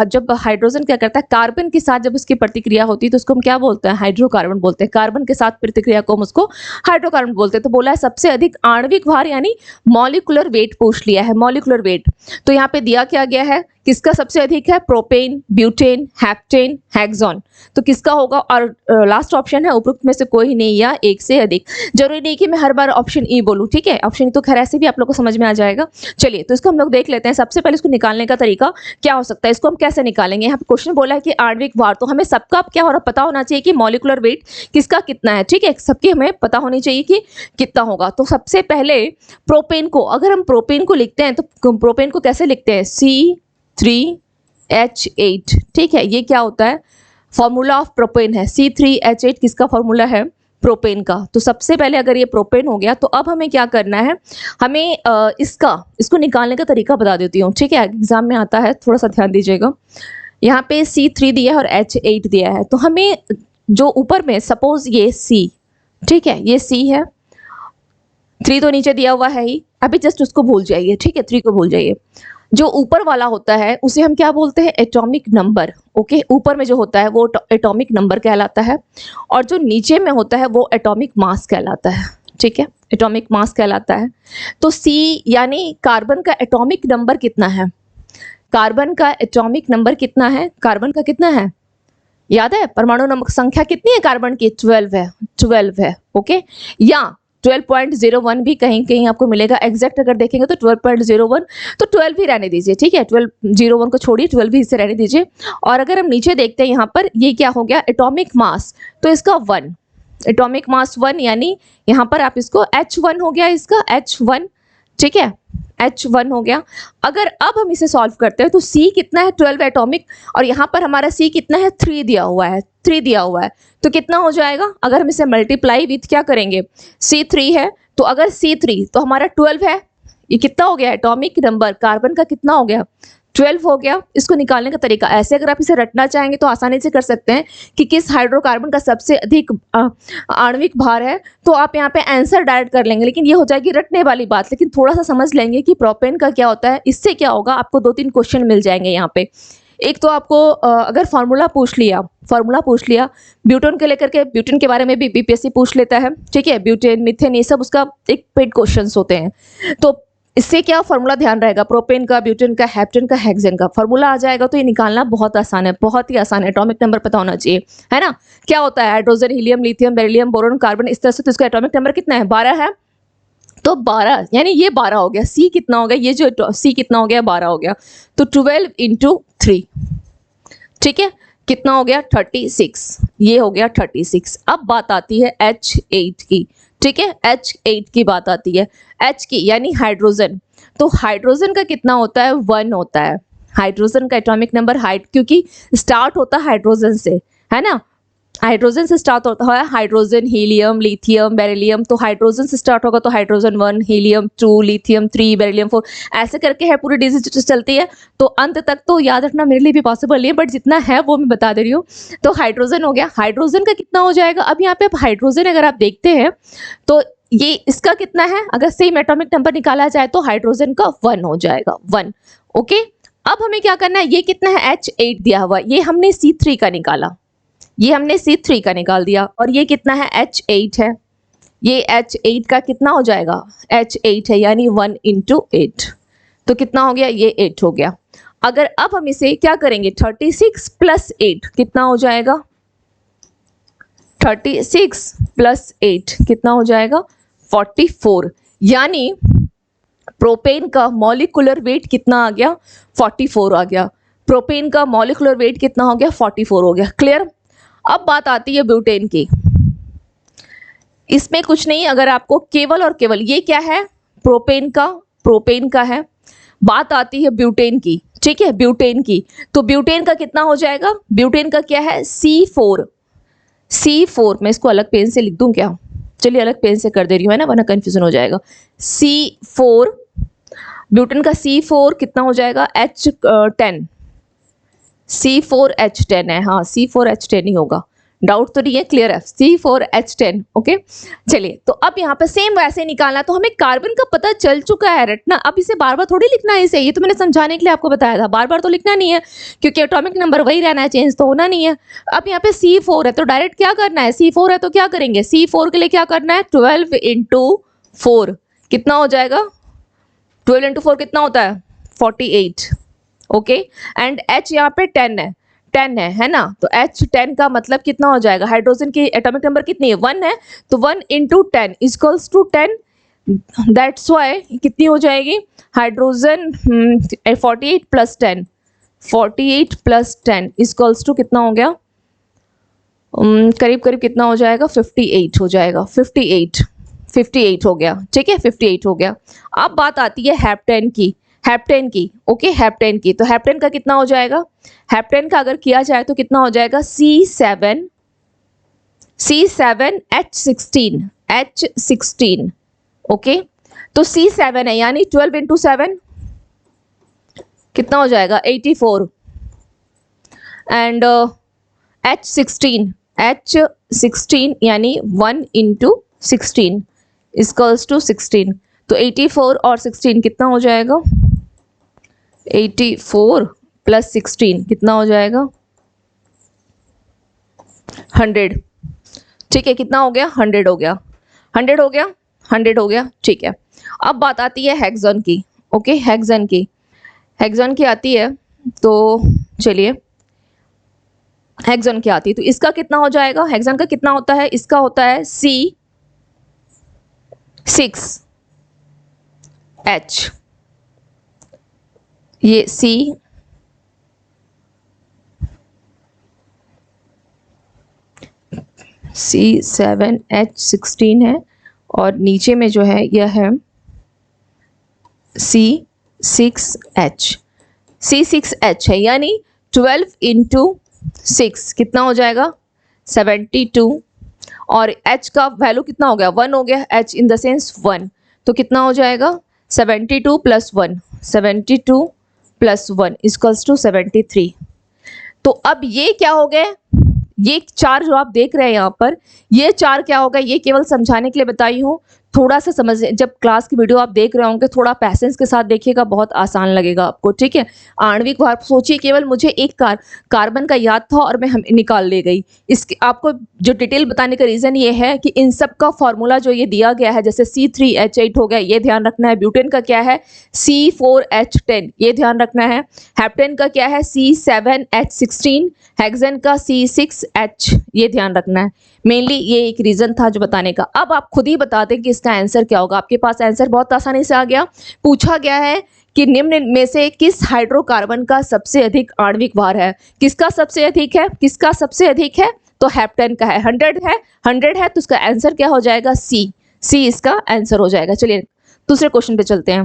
जब हाइड्रोजन क्या करता है, कार्बन के साथ जब उसकी प्रतिक्रिया होती है तो उसको हम क्या बोलते हैं? हाइड्रोकार्बन बोलते हैं। कार्बन के साथ प्रतिक्रिया को हम उसको हाइड्रोकार्बन बोलते हैं। तो बोला है सबसे अधिक आणविक भार, यानी मॉलिक्यूलर वेट पूछ लिया है, मॉलिक्यूलर वेट। तो यहाँ पे दिया क्या गया है, किसका सबसे अधिक है? Propane, butane, heptane, hexane. तो किसका होगा? और लास्ट ऑप्शन है उपरोक्त में से कोई नहीं या एक से अधिक। जरूरी नहीं कि मैं हर बार ऑप्शन ई बोलूं, ठीक है। ऑप्शन ई तो खैर ऐसे भी आप लोग को समझ में आ जाएगा। चलिए, तो इसको हम लोग देख लेते हैं। सबसे पहले इसको निकालने का तरीका क्या हो सकता है, इसको हम कैसे निकालेंगे। यहाँ पे क्वेश्चन बोला है कि आणविक भार, तो हमें सबका क्या हो रहा पता होना चाहिए कि मॉलिक्यूलर वेट किसका कितना है, ठीक है। सबकी हमें पता होनी चाहिए कि कितना होगा। तो सबसे पहले प्रोपेन को, अगर हम प्रोपेन को लिखते हैं तो प्रोपेन को कैसे लिखते हैं? C3H8, ठीक है। ये क्या होता है? फॉर्मूला ऑफ प्रोपेन है। C3H8 किसका फॉर्मूला है? प्रोपेन का। तो सबसे पहले अगर ये प्रोपेन हो गया तो अब हमें क्या करना है, हमें इसको निकालने का तरीका बता देती हूँ, ठीक है। एग्जाम में आता है, थोड़ा सा ध्यान दीजिएगा। यहाँ पे C3 दिया है और H8 दिया है, तो हमें जो ऊपर में सपोज ये C, ठीक है, ये C है, 3 तो नीचे दिया हुआ है ही, अभी जस्ट उसको भूल जाइए, ठीक है, 3 को भूल जाइए। जो ऊपर वाला होता है उसे हम क्या बोलते हैं? Atomic number. ओके, ऊपर में जो होता है वो एटॉमिक नंबर कहलाता है, और जो नीचे में होता है वो एटॉमिक मास कहलाता है, ठीक है, एटॉमिक मास कहलाता है। तो C यानी कार्बन का एटॉमिक नंबर कितना है? कार्बन का एटॉमिक नंबर कितना है? कार्बन का कितना है याद है? परमाणु नंबर संख्या कितनी है कार्बन की? 12 है, 12 है। ओके, या 12.01 भी कहीं कहीं आपको मिलेगा। एग्जैक्ट अगर देखेंगे तो 12.01, तो 12 ही रहने दीजिए, ठीक है। 12.01 को छोड़िए, 12 भी इससे रहने दीजिए। और अगर हम नीचे देखते हैं यहाँ पर, ये क्या हो गया? एटॉमिक मास, तो इसका 1, एटॉमिक मास 1, यानी यहाँ पर आप इसको H1 हो गया, इसका H1, ठीक है, H1 हो गया। अगर अब हम इसे सॉल्व करते हैं तो C कितना है? 12 एटॉमिक, और यहाँ पर हमारा C कितना है? 3 दिया हुआ है, 3 दिया हुआ है। तो कितना हो जाएगा अगर हम इसे मल्टीप्लाई विथ क्या करेंगे? C3 है, तो अगर C3 तो हमारा 12 है, ये कितना हो गया? एटॉमिक नंबर कार्बन का कितना हो गया? 12 हो गया। इसको निकालने का तरीका ऐसे, अगर आप इसे रटना चाहेंगे तो आसानी से कर सकते हैं कि किस हाइड्रोकार्बन का सबसे अधिक आणविक भार है, तो आप यहाँ पे आंसर डायरेक्ट कर लेंगे, लेकिन ये हो जाएगी रटने वाली बात। लेकिन थोड़ा सा समझ लेंगे कि प्रोपेन का क्या होता है, इससे क्या होगा, आपको 2-3 क्वेश्चन मिल जाएंगे यहाँ पे। एक तो आपको अगर फार्मूला पूछ लिया ब्यूटेन के लेकर के, ब्यूटेन के बारे में भी बीपीएससी पूछ लेता है, ठीक है, ब्यूटेन, मीथेन, ये सब उसका एक पेड क्वेश्चंस होते हैं। तो इससे क्या फॉर्मूला ध्यान रहेगा? प्रोपेन का, ब्यूटेन का, हेप्टेन का, हेक्सेन का फॉर्मूला आ जाएगा, तो ये निकालना बहुत आसान है, बहुत ही आसान है। एटॉमिक नंबर पता होना चाहिए, है ना। क्या होता है? Hydrogen, helium, lithium, beryllium, boron, carbon, इस तरह से। तो इसका एटॉमिक नंबर कितना है? 12 है, तो 12 यानी ये 12 हो गया। C कितना हो गया? ये जो C कितना हो गया? 12 हो गया। तो 12 × 3, ठीक है, कितना हो गया? 36, ये हो गया 36। अब बात आती है H8 की, ठीक है, H8 की बात आती है। H की यानी हाइड्रोजन, तो हाइड्रोजन का कितना होता है? 1 होता है। हाइड्रोजन का एटॉमिक नंबर क्योंकि स्टार्ट होता है हाइड्रोजन से, है ना। हाइड्रोजन से स्टार्ट होता है हाइड्रोजन, हीलियम, लिथियम, बेरिलियम। तो हाइड्रोजन से स्टार्ट होगा तो हाइड्रोजन 1, हीलियम 2, लिथियम 3, बेरिलियम 4, ऐसे करके है पूरी डिजिट चलती है। तो अंत तक तो याद रखना मेरे लिए भी पॉसिबल नहीं है, बट जितना है वो मैं बता दे रही हूँ। तो हाइड्रोजन हो गया, हाइड्रोजन का कितना हो जाएगा? अब यहाँ पे हाइड्रोजन अगर आप देखते हैं तो ये इसका कितना है, अगर सेम एटॉमिक नंबर निकाला जाए तो हाइड्रोजन का 1 हो जाएगा, 1। ओके, अब हमें क्या करना है, ये कितना है H8 दिया हुआ, ये हमने C3 का निकाला, ये हमने C3 का निकाल दिया, और ये कितना है H8 है, ये H8 का कितना हो जाएगा, H8 है यानी 1 × 8, तो कितना हो गया, ये 8 हो गया। अगर अब हम इसे क्या करेंगे, 36 + 8 कितना हो जाएगा, 36 + 8 कितना हो जाएगा, 44, यानी प्रोपेन का मॉलिक्यूलर वेट कितना आ गया, 44 आ गया। प्रोपेन का मॉलिक्यूलर वेट कितना हो गया, 44 हो गया। क्लियर? अब बात आती है ब्यूटेन की। इसमें कुछ नहीं, अगर आपको केवल और केवल ये क्या है, प्रोपेन का है। बात आती है ब्यूटेन की, ठीक है, ब्यूटेन की। तो ब्यूटेन का कितना हो जाएगा, ब्यूटेन का क्या है, C4। मैं इसको अलग पेन से लिख दूं क्या, चलिए अलग पेन से कर दे रही हूँ, है ना, वरना कंफ्यूजन हो जाएगा। C4, ब्यूटेन का C4 कितना हो जाएगा, H10, C4H10 है, हाँ C4H10 ही होगा, डाउट तो नहीं है, क्लियर है, C4H10। ओके, चलिए, तो अब यहाँ पे सेम वैसे निकालना, तो हमें कार्बन का पता चल चुका है रटना, अब इसे बार बार थोड़ी लिखना है इसे, ये तो मैंने समझाने के लिए आपको बताया था, बार बार तो लिखना नहीं है क्योंकि एटॉमिक नंबर वही रहना है, चेंज तो होना नहीं है। अब यहाँ पे C4 है तो डायरेक्ट क्या करना है, C4 है तो क्या करेंगे, C4 के लिए क्या करना है, 12 × 4 कितना हो जाएगा, 12 × 4 कितना होता है, 48। ओके, एंड H यहाँ पे 10 है ना, तो H10 का मतलब कितना हो जाएगा, हाइड्रोजन की एटॉमिक नंबर कितनी है, 1 है, तो 1 × 10 = 10, दैट्स वाई कितनी हो जाएगी हाइड्रोजन, 48 + 10, 48 + 10 = कितना हो गया, करीब करीब कितना हो जाएगा, 58 हो जाएगा, 58 हो गया, ठीक है, 58 हो गया। अब बात आती है हेप्टेन की, ओके, हेप्टेन की। तो हेप्टेन का कितना हो जाएगा, हेप्टेन का अगर किया जाए तो कितना हो जाएगा, C7H16, ओके, तो C7 है यानी 12 × 7 कितना हो जाएगा, 84, एंड H16 यानी 1 × 16 = 16, तो 84 और 16 कितना हो जाएगा, 84 + 16 कितना हो जाएगा, 100, ठीक है, कितना हो गया, 100 हो गया, 100 हो गया, 100 हो गया, ठीक है। अब बात आती है हेक्सेन की, ओके, हेक्सेन की आती है, तो चलिए हेक्सेन की आती है, तो इसका कितना हो जाएगा, हेक्सेन का कितना होता है, इसका होता है C6H, ये C7H16 है, और नीचे में जो है यह है C6H है, यानी 12 × 6 कितना हो जाएगा, 72, और H का वैल्यू कितना हो गया, 1 हो गया, H इन द सेंस 1, तो कितना हो जाएगा, 72 + 1 = 73। तो अब ये क्या हो गए, ये 4 जो आप देख रहे हैं यहाँ पर, ये 4 क्या होगा, ये केवल समझाने के लिए बताई हूँ, थोड़ा सा समझ, जब क्लास की वीडियो आप देख रहे होंगे थोड़ा पैसेंस के साथ देखिएगा, बहुत आसान लगेगा आपको, ठीक है। आणविक भार सोचिए, केवल मुझे एक कार्बन का याद था और मैं हम निकाल ले गई, इसके आपको जो डिटेल बताने का रीज़न ये है कि इन सब का फॉर्मूला जो ये दिया गया है, जैसे C3H8 हो गया, ये ध्यान रखना है, ब्यूटेन का क्या है, C4H10, ये ध्यान रखना है, हेप्टेन का क्या है, C7H16, हेक्सेन का C6H, ये ध्यान रखना है। मेनली ये एक रीजन था जो बताने का। अब आप खुद ही बता दें कि इसका आंसर क्या होगा। आपके पास आंसर बहुत आसानी से आ गया। पूछा गया है कि निम्न में से किस हाइड्रोकार्बन का सबसे अधिक आणविक भार है। किसका सबसे अधिक है, किसका सबसे अधिक है, तो हेप्टेन का है। 100 है तो इसका आंसर क्या हो जाएगा, सी इसका आंसर हो जाएगा। चलिए दूसरे क्वेश्चन पे चलते हैं।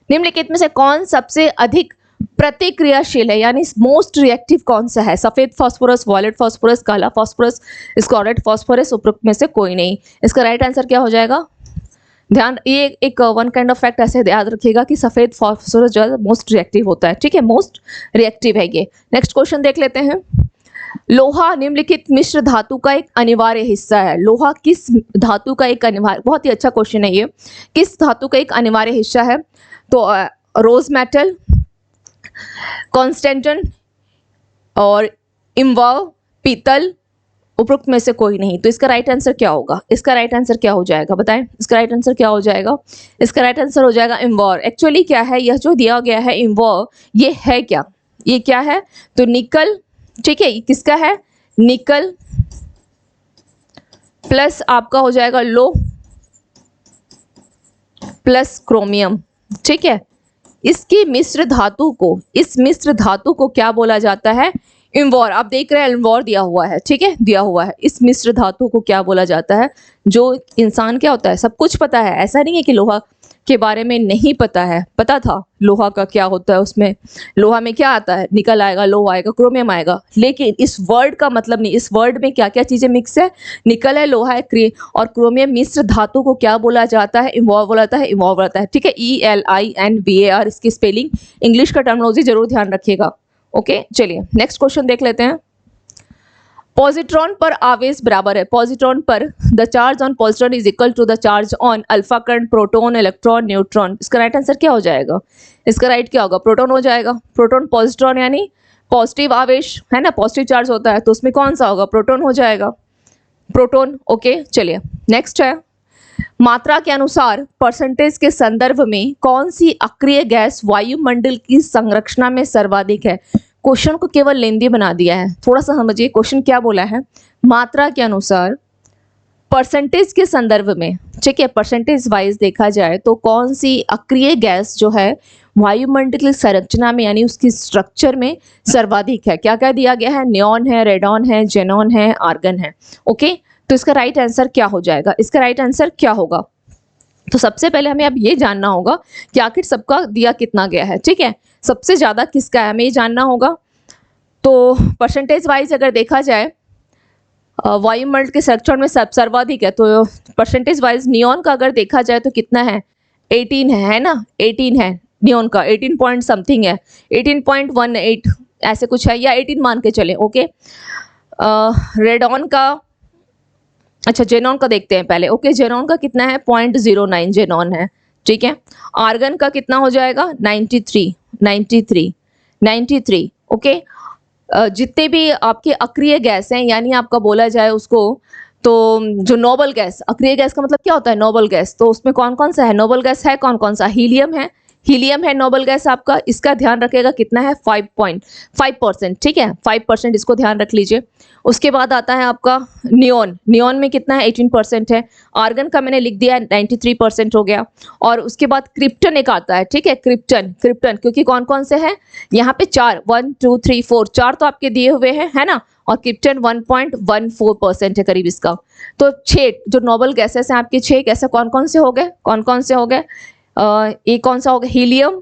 निम्नलिखित में से कौन सबसे अधिक प्रतिक्रियाशील है, यानी मोस्ट रिएक्टिव कौन सा है? सफेद फास्फोरस, वॉयलेट फास्फोरस, काला फास्फोरस, स्कारलेट फास्फोरस, उपरोक्त में से कोई नहीं। इसका राइट आंसर क्या हो जाएगा? ध्यान, ये एक वन काइंड ऑफ फैक्ट ऐसे याद रखिएगा कि सफेद फास्फोरस जो है मोस्ट रिएक्टिव होता है, ठीक है, मोस्ट रिएक्टिव है ये। नेक्स्ट क्वेश्चन देख लेते हैं। लोहा निम्नलिखित मिश्र धातु का एक अनिवार्य हिस्सा है। लोहा किस धातु का एक अनिवार्य, बहुत ही अच्छा क्वेश्चन है ये, किस धातु का एक अनिवार्य हिस्सा है? तो रोज मेटल, कॉन्स्टेंटन और इम्वाव, पीतल, उपरोक्त में से कोई नहीं। तो इसका राइट आंसर क्या होगा? इसका राइट आंसर क्या हो जाएगा बताएं? इसका राइट आंसर क्या हो जाएगा? इसका राइट आंसर हो जाएगा इम्वार। एक्चुअली क्या है, यह जो दिया गया है इम्वार, ये है क्या? ये क्या है? तो निकल, ठीक है, ये किसका है? निकल प्लस आपका हो जाएगा लो प्लस क्रोमियम, ठीक है। इसकी मिश्र धातु को, इस मिश्र धातु को क्या बोला जाता है? इम्वॉर। आप देख रहे हैं इम्वॉर दिया हुआ है, ठीक है, दिया हुआ है। इस मिश्र धातु को क्या बोला जाता है? जो इंसान क्या होता है, सब कुछ पता है, ऐसा नहीं है कि लोहा के बारे में नहीं पता है, पता था लोहा का क्या होता है, उसमें लोहा में क्या आता है, निकल आएगा, लो आएगा, क्रोमियम आएगा, लेकिन इस वर्ड का मतलब नहीं, इस वर्ड में क्या क्या चीजें मिक्स है, निकल है, लोहा है और क्रोमियम, मिश्र धातु को क्या बोला जाता है? इन्वॉल्व बोला जाता है, इन्वॉल्व बोला जाता है, ठीक है, ELINVAR इसकी स्पेलिंग, इंग्लिश का टर्मिनोलॉजी जरूर ध्यान रखिएगा। ओके, चलिए नेक्स्ट क्वेश्चन देख लेते हैं। पॉजिट्रॉन पर आवेश बराबर है, पॉजिट्रॉन पर the charge on positron is equal to the charge on alpha current, proton, electron, neutron. इसका राइट आंसर क्या हो जाएगा? इसका राइट क्या होगा? प्रोटॉन हो जाएगा। प्रोटॉन पॉजिट्रॉन यानी पॉजिटिव आवेश है ना, पॉजिटिव चार्ज होता है, तो उसमें कौन सा होगा? प्रोटॉन हो जाएगा, प्रोटॉन। ओके, चलिए नेक्स्ट है। मात्रा के अनुसार परसेंटेज के संदर्भ में कौन सी अक्रिय गैस वायुमंडल की संरचना में सर्वाधिक है? क्वेश्चन को केवल लेंदी बना दिया है, थोड़ा सा समझिए क्वेश्चन क्या बोला है। मात्रा के अनुसार परसेंटेज के संदर्भ में, ठीक है, परसेंटेज वाइज देखा जाए तो कौन सी अक्रिय गैस जो है वायुमंडल की संरचना में यानी उसकी स्ट्रक्चर में सर्वाधिक है? क्या क्या दिया गया है? नियॉन है, रेडॉन है, जेनॉन है, आर्गन है। ओके, तो इसका राइट आंसर क्या हो जाएगा? इसका राइट आंसर क्या होगा? तो सबसे पहले हमें अब ये जानना होगा कि आखिर सबका दिया कितना गया है, ठीक है, सबसे ज्यादा किसका है, हमें ये जानना होगा। तो परसेंटेज वाइज अगर देखा जाए वायुमंडल के संरक्षण में सर्वाधिक है, तो परसेंटेज वाइज नियॉन का अगर देखा जाए तो कितना है? 18 है ना, 18 है नियॉन का, 18 पॉइंट समथिंग है, 18.18 ऐसे कुछ है, या 18 मान के चले। ओके, रेडॉन का, अच्छा जेनॉन का देखते हैं पहले। ओके, जेनॉन का कितना है? 0.09 जेनॉन है, ठीक है। आर्गन का कितना हो जाएगा? 93। ओके, जितने भी आपके अक्रिय गैस हैं, यानी आपका बोला जाए उसको, तो जो नोबल गैस, अक्रिय गैस का मतलब क्या होता है? Noble gas. तो उसमें कौन कौन सा है? नोबल गैस है कौन कौन सा? हीलियम है नोबल गैस आपका, इसका ध्यान रखिएगा कितना है? 5.5%, ठीक है, 5%, इसको ध्यान रख लीजिए। उसके बाद आता है आपका नियॉन, नियॉन में कितना है? 18% है। आर्गन का मैंने लिख दिया 93% हो गया। और उसके बाद क्रिप्टन एक आता है, ठीक है, क्रिप्टन, क्योंकि कौन कौन से हैं यहाँ पे? 4, 1 2 3 4, 4 तो आपके दिए हुए हैं, है ना, और क्रिप्टन 1.14% है करीब इसका। तो 6 जो नोबल गैसेस हैं आपके, 6 गैसेस कौन कौन से हो गए? ये कौन सा होगा? Helium,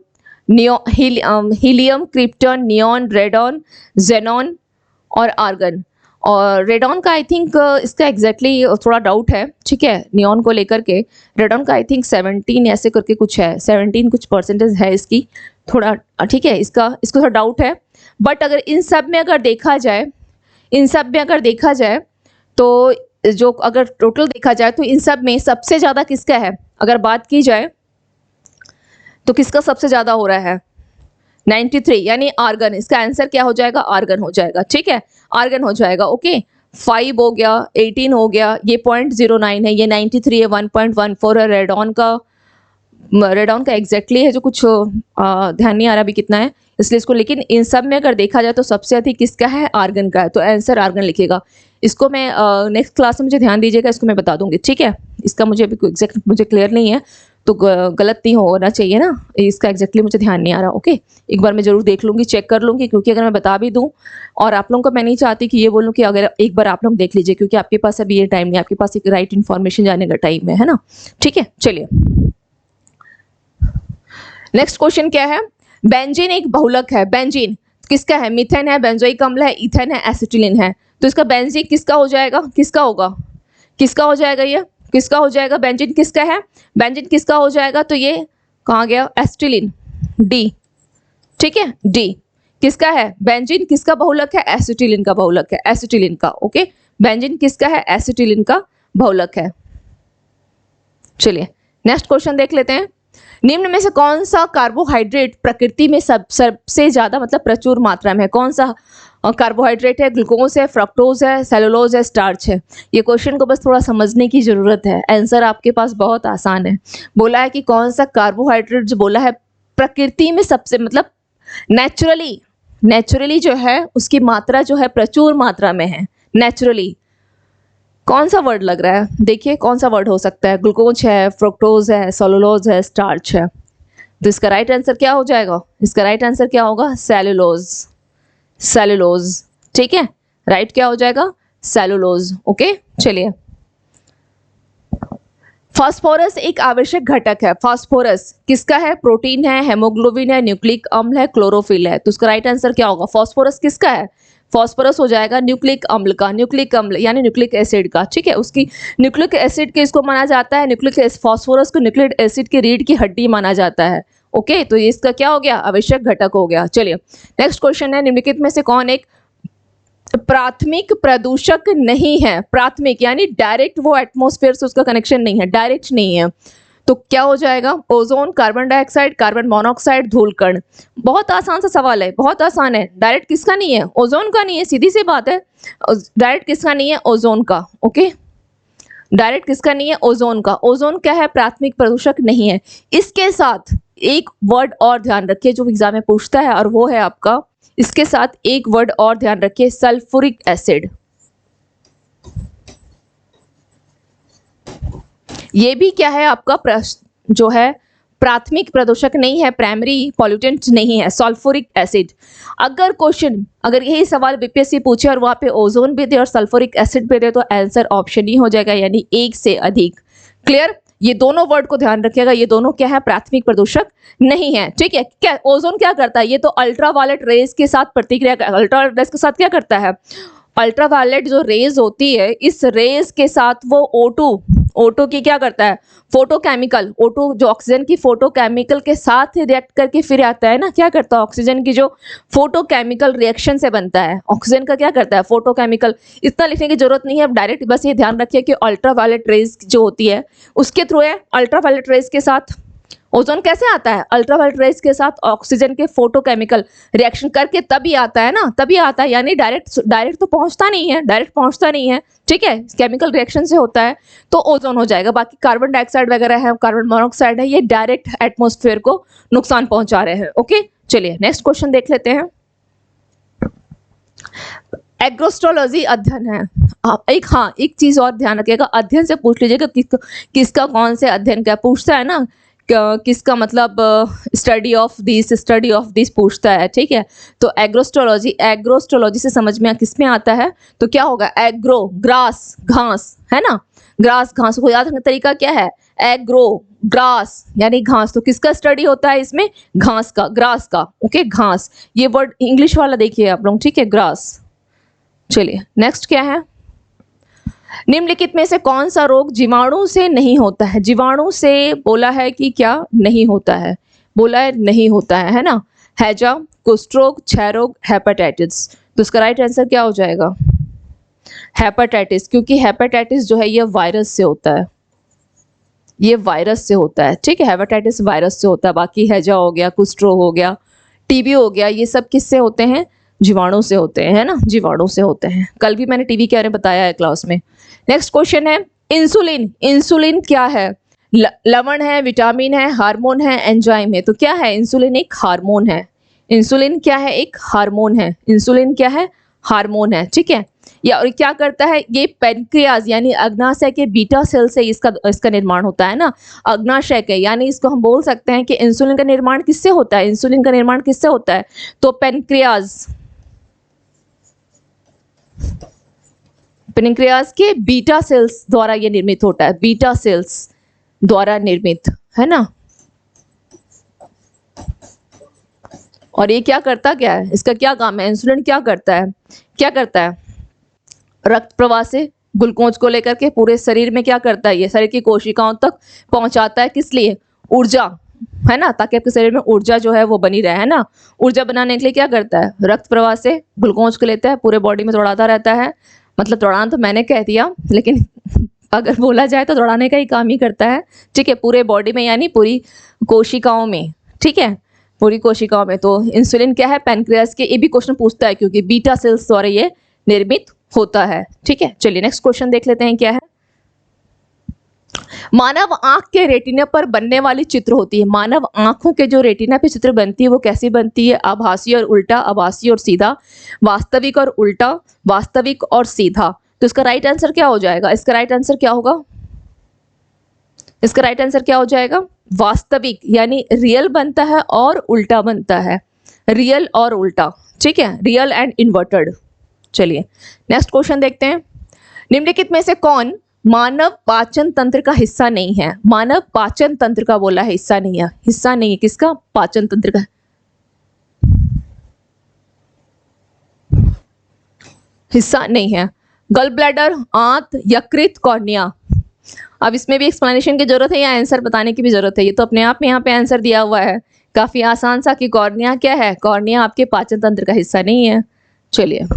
krypton, neon, radon, xenon और आर्गन। और रेडॉन का आई थिंक इसका एग्जैक्टली थोड़ा डाउट है, ठीक है, नियॉन को लेकर के। रेडॉन का आई थिंक 17 ऐसे करके कुछ है, 17 कुछ परसेंटेज है इसकी, थोड़ा, ठीक है, इसको थोड़ा डाउट है। बट अगर इन सब में अगर देखा जाए तो जो अगर टोटल देखा जाए तो इन सब में सबसे ज़्यादा किसका है? अगर बात की जाए तो किसका सबसे ज़्यादा हो रहा है? 93, यानी आर्गन। इसका आंसर क्या हो जाएगा? आर्गन हो जाएगा, ठीक है, आर्गन हो जाएगा। ओके, 5 हो गया, 18 हो गया, ये 0.09 है, ये 93 है, 1.14 है। रेडॉन का एग्जैक्टली है जो कुछ ध्यान नहीं आ रहा अभी कितना है, इसलिए इसको, लेकिन इन सब में अगर देखा जाए तो सबसे अधिक किसका है? आर्गन का है, तो आंसर आर्गन लिखिएगा। इसको मैं नेक्स्ट क्लास में मुझे ध्यान दीजिएगा, इसको मैं बता दूंगी, ठीक है। इसका मुझे अभी एग्जैक्ट मुझे क्लियर नहीं है, तो गलत नहीं होना चाहिए ना, इसका एग्जैक्टली मुझे ध्यान नहीं आ रहा। ओके, एक बार मैं जरूर देख लूंगी, चेक कर लूंगी, क्योंकि अगर मैं बता भी दूं और आप लोगों को, मैं नहीं चाहती कि ये बोलूं कि अगर एक बार आप लोग देख लीजिए, क्योंकि आपके पास अभी ये टाइम नहीं, आपके पास एक राइट इन्फॉर्मेशन जाने का टाइम है ना, ठीक है। चलिए नेक्स्ट क्वेश्चन क्या है? बेंजीन एक बहुलक है। बेंजीन किसका है? मीथेन है, बेंजोइक अम्ल है, इथेन है, एसिटिलीन है। तो इसका बेंजीन किसका हो जाएगा? किसका होगा? किसका हो जाएगा? ये किसका हो जाएगा? बेंजीन किसका है? बेंजीन किसका हो जाएगा? तो ये कहाँ गया? Acetylene, D. ठीक है, डी किसका है? बेंजीन किसका बहुलक है? एसिटिलीन का बहुलक है, एसिटिलीन का। ओके, बेंजीन किसका है? एसिटिलीन का बहुलक है। चलिए नेक्स्ट क्वेश्चन देख लेते हैं। निम्न में से कौन सा कार्बोहाइड्रेट प्रकृति में सबसे ज्यादा मतलब प्रचुर मात्रा में है? कौन सा कार्बोहाइड्रेट है? ग्लूकोज है, फ्रक्टोज है, सेलुलोज है, स्टार्च है? ये क्वेश्चन को बस थोड़ा समझने की जरूरत है, आंसर आपके पास बहुत आसान है। बोला है कि कौन सा कार्बोहाइड्रेट जो बोला है प्रकृति में सबसे मतलब नेचुरली जो है उसकी मात्रा जो है प्रचुर मात्रा में है। नेचुरली कौन सा वर्ड लग रहा है? देखिए कौन सा वर्ड हो सकता है? ग्लूकोज है, फ्रुक्टोज है, सेलुलोज है, स्टार्च है। तो इसका राइट आंसर क्या हो जाएगा? इसका राइट आंसर क्या होगा? Cellulose, cellulose. ठीक है, राइट क्या हो जाएगा? सेलुलोज। ओके, चलिए फास्फोरस एक आवश्यक घटक है। फास्फोरस किसका है? प्रोटीन है, हेमोग्लोबिन है, न्यूक्लिक अम्ल है, क्लोरोफिल है। तो उसका राइट आंसर क्या होगा? फास्फोरस किसका है? फास्फोरस हो जाएगा न्यूक्लिक अम्ल का, न्यूक्लिक अम्ल यानी न्यूक्लिक एसिड का। ठीक है, उसकी न्यूक्लिक एसिड के इसको माना जाता है, फास्फोरस को न्यूक्लिक एसिड की रीढ़ की हड्डी माना जाता है। ओके, तो इसका क्या हो गया? आवश्यक घटक हो गया। चलिए नेक्स्ट क्वेश्चन है, निम्नलिखित में से कौन एक प्राथमिक प्रदूषक नहीं है? प्राथमिक यानी डायरेक्ट वो एटमॉस्फेयर से उसका कनेक्शन नहीं है, डायरेक्ट नहीं है। तो क्या हो जाएगा? Ozone, carbon dioxide, carbon monoxide, धूलकण। बहुत आसान सा सवाल है, बहुत आसान है। डायरेक्ट किसका नहीं है? ओजोन का नहीं है, सीधी सी बात है। डायरेक्ट किसका नहीं है? ओजोन का। ओके, डायरेक्ट किसका नहीं है? ओजोन का। ओजोन क्या है? प्राथमिक प्रदूषक नहीं है। इसके साथ एक वर्ड और ध्यान रखिए जो एग्जाम में पूछता है, और वो है आपका, इसके साथ एक वर्ड और ध्यान रखिए, सल्फ्यूरिक एसिड। ये भी क्या है आपका जो है प्राथमिक प्रदूषक नहीं है, प्राइमरी पॉल्यूटेंट नहीं है, सल्फ्यूरिक एसिड। अगर यही सवाल बीपीएससी पूछे और वहां पे ओजोन भी दे और सल्फ्यूरिक एसिड भी दे तो आंसर ऑप्शन ही हो जाएगा, यानी एक से अधिक। क्लियर? ये दोनों वर्ड को ध्यान रखिएगा, ये दोनों क्या है? प्राथमिक प्रदूषक नहीं है। ठीक है, क्या ओजोन क्या करता है? ये तो अल्ट्रावायलेट रेज के साथ प्रतिक्रिया, अल्ट्रावायलेट रेज के साथ क्या करता है? अल्ट्रावायलेट जो रेज होती है, इस रेज के साथ वो O2 की क्या करता है? फोटोकेमिकल, O2 जो ऑक्सीजन की फोटोकेमिकल के साथ रिएक्ट करके फिर आता है ना, क्या करता है? ऑक्सीजन की जो फोटोकेमिकल रिएक्शन से बनता है, ऑक्सीजन का क्या करता है? फोटोकेमिकल। इतना लिखने की जरूरत नहीं है, अब डायरेक्ट बस ये ध्यान रखिए कि अल्ट्रावायलेट रेज जो होती है उसके थ्रू है। अल्ट्रावायलेट रेज के साथ ओजोन कैसे आता है? अल्ट्रावायलेट रेज के साथ ऑक्सीजन के फोटोकेमिकल रिएक्शन करके तभी आता है ना, तभी आता है, यानी डायरेक्ट तो पहुंचता नहीं है। ठीक है, केमिकल रिएक्शन से होता है तो ओजोन हो जाएगा। बाकी कार्बन डाइऑक्साइड वगैरह है, कार्बन मोनोऑक्साइड है, ये डायरेक्ट एटमॉस्फेयर को नुकसान पहुंचा रहे हैं। ओके, चलिए नेक्स्ट क्वेश्चन देख लेते हैं। एग्रोस्ट्रोलॉजी अध्ययन है। एक चीज और ध्यान रखिएगा, अध्ययन से पूछ लीजिएगा किसका कौन से अध्ययन का पूछता है ना, किसका मतलब स्टडी ऑफ दिस पूछता है। ठीक है, तो एग्रोस्ट्रोलॉजी से समझ में किस में आता है? तो क्या होगा? एग्रो ग्रास, घास है ना, ग्रास घास को याद रखने का तरीका क्या है? एग्रो ग्रास यानी घास। तो किसका स्टडी होता है इसमें? घास का, ग्रास का। ओके, घास, ये वर्ड इंग्लिश वाला देखिए आप लोग। ठीक है, ग्रास। चलिए नेक्स्ट क्या है, निम्नलिखित में से कौन सा रोग जीवाणु से नहीं होता है? जीवाणु से बोला है कि क्या नहीं होता है? बोला है नहीं होता है ना। हैजा, कुष्ठ रोग, क्षय रोग, हेपेटाइटिस। तो इसका राइट आंसर क्या हो जाएगा? हेपेटाइटिस, क्योंकि हेपेटाइटिस जो है ये वायरस से होता है, ये वायरस से होता है। ठीक है, हेपेटाइटिस वायरस से होता है। बाकी हैजा हो गया, कुष्ठ रोग हो गया, टीबी हो गया, ये सब किससे होते हैं? जीवाणु से होते हैं, है ना, जीवाणु से होते हैं। कल भी मैंने टीबी के बारे में बताया है क्लास में। नेक्स्ट क्वेश्चन है, इंसुलिन। इंसुलिन क्या है? लवण है, विटामिन है, हार्मोन है, एंजाइम है। तो क्या है? इंसुलिन एक हार्मोन है। इंसुलिन क्या है? एक हार्मोन है। इंसुलिन क्या है? हार्मोन है। ठीक है, या और क्या करता है? ये पेनक्रियाज यानी अग्नाशय के बीटा सेल से इसका निर्माण होता है ना, अग्नाशय के, यानी इसको हम बोल सकते हैं कि इंसुलिन का निर्माण किससे होता है? इंसुलिन का निर्माण किससे होता है? तो पेनक्रियाज के बीटा सेल्स द्वारा ये निर्मित होता है, बीटा सेल्स द्वारा निर्मित, है ना। और ये क्या क्या है, इसका क्या काम है, इंसुलिन क्या करता है, रक्त प्रवाह से ग्लूकोज को लेकर के पूरे शरीर में क्या करता है, ये शरीर की कोशिकाओं तक पहुंचाता है, किस लिए, ऊर्जा, है ना, ताकि आपके शरीर में ऊर्जा जो है वो बनी रहे, है ना। ऊर्जा बनाने के लिए क्या करता है, रक्त प्रवाह से ग्लूकोज को लेता है, पूरे बॉडी में दौड़ाता रहता है, मतलब दौड़ाना तो मैंने कह दिया, लेकिन अगर बोला जाए तो दौड़ाने का ही काम ही करता है, ठीक है, पूरे बॉडी में यानी पूरी कोशिकाओं में, ठीक है, पूरी कोशिकाओं में। तो इंसुलिन क्या है, पैनक्रियास के, ये भी क्वेश्चन पूछता है क्योंकि बीटा सेल्स द्वारा ये निर्मित होता है, ठीक है। चलिए नेक्स्ट क्वेश्चन देख लेते हैं क्या है। मानव आंख के रेटिना पर बनने वाली चित्र होती है, मानव आंखों के जो रेटिना पे चित्र बनती है वो कैसी बनती है, आभासी और उल्टा, आभासी और सीधा, वास्तविक और उल्टा, वास्तविक और सीधा। तो इसका राइट आंसर क्या हो जाएगा, इसका राइट आंसर क्या होगा, इसका राइट आंसर क्या हो जाएगा, वास्तविक, यानी रियल बनता है और उल्टा बनता है, रियल और उल्टा, ठीक है, रियल एंड इन्वर्टेड। चलिए नेक्स्ट क्वेश्चन देखते हैं। निम्नलिखित में से कौन मानव पाचन तंत्र का हिस्सा नहीं है, मानव पाचन तंत्र का बोला है, हिस्सा नहीं है, हिस्सा नहीं है किसका, पाचन तंत्र का, हिस्सा नहीं है। गल ब्लैडर, आंत, यकृत, कॉर्निया। अब इसमें भी एक्सप्लेनेशन की जरूरत है या आंसर बताने की भी जरूरत है, ये तो अपने आप में यहाँ पे आंसर दिया हुआ है, काफी आसान सा कि कॉर्निया क्या है, कॉर्निया आपके पाचन तंत्र का हिस्सा नहीं है। चलिए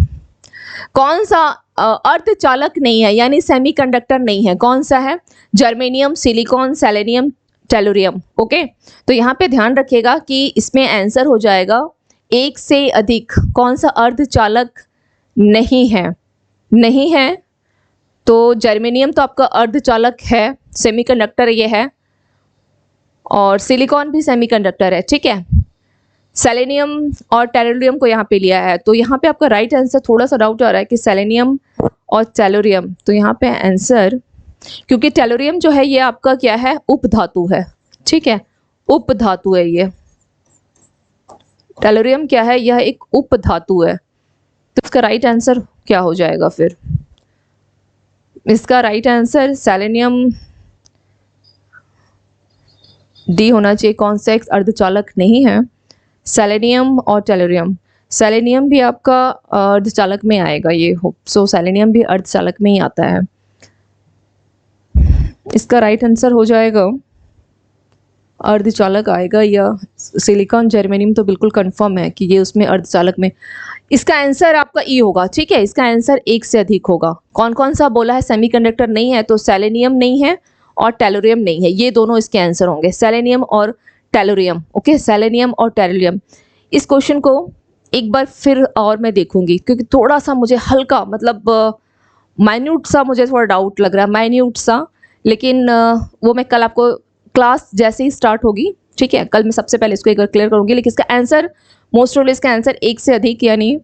कौन सा अर्धचालक नहीं है, यानी सेमीकंडक्टर नहीं है, कौन सा है, germanium, silicon, selenium, tellurium. Okay, तो यहाँ पे ध्यान रखिएगा कि इसमें आंसर हो जाएगा एक से अधिक, कौन सा अर्धचालक नहीं है, नहीं है तो जर्मेनियम तो आपका अर्धचालक है, सेमीकंडक्टर ये है, और सिलिकॉन भी सेमीकंडक्टर है, ठीक है। सेलेनियम और टेलुरियम को यहाँ पे लिया है, तो यहाँ पे आपका राइट आंसर, थोड़ा सा डाउट आ रहा है कि सेलेनियम और टेलुरियम, तो यहाँ पे आंसर, क्योंकि टेलुरियम जो है ये आपका क्या है, उपधातु है, ठीक है, उपधातु है ये, टेलुरियम क्या है, यह एक उपधातु है, तो इसका राइट आंसर क्या हो जाएगा फिर, इसका राइट आंसर सेलेनियम डी होना चाहिए, कौन सा एक अर्धचालक नहीं है, सेलेनियम और टेलुरियम। सेलेनियम भी आपका अर्धचालक में आएगा, ये हो, सो सेलेनियम भी अर्धचालक में ही आता है, इसका राइट आंसर हो जाएगा अर्धचालक आएगा, या सिलिकॉन, जर्मेनियम तो बिल्कुल कंफर्म है कि ये उसमें अर्धचालक में, इसका आंसर आपका ई होगा, ठीक है, इसका आंसर एक से अधिक होगा। कौन कौन सा बोला है, सेमीकंडक्टर नहीं है, तो सेलेनियम नहीं है और टेलुरियम नहीं है, ये दोनों इसके आंसर होंगे, सेलेनियम और टेलुरियम। ओके, सेलेनियम और टेलुरियम। इस क्वेश्चन को एक बार फिर और मैं देखूंगी क्योंकि थोड़ा सा मुझे हल्का, मतलब माइन्यूट सा मुझे थोड़ा डाउट लग रहा है, माइन्यूट सा, लेकिन वो मैं कल आपको क्लास जैसे ही स्टार्ट होगी, ठीक है, कल मैं सबसे पहले इसको एक बार क्लियर करूंगी, लेकिन इसका आंसर मोस्ट प्रोबेबली इसका आंसर एक से अधिक यानी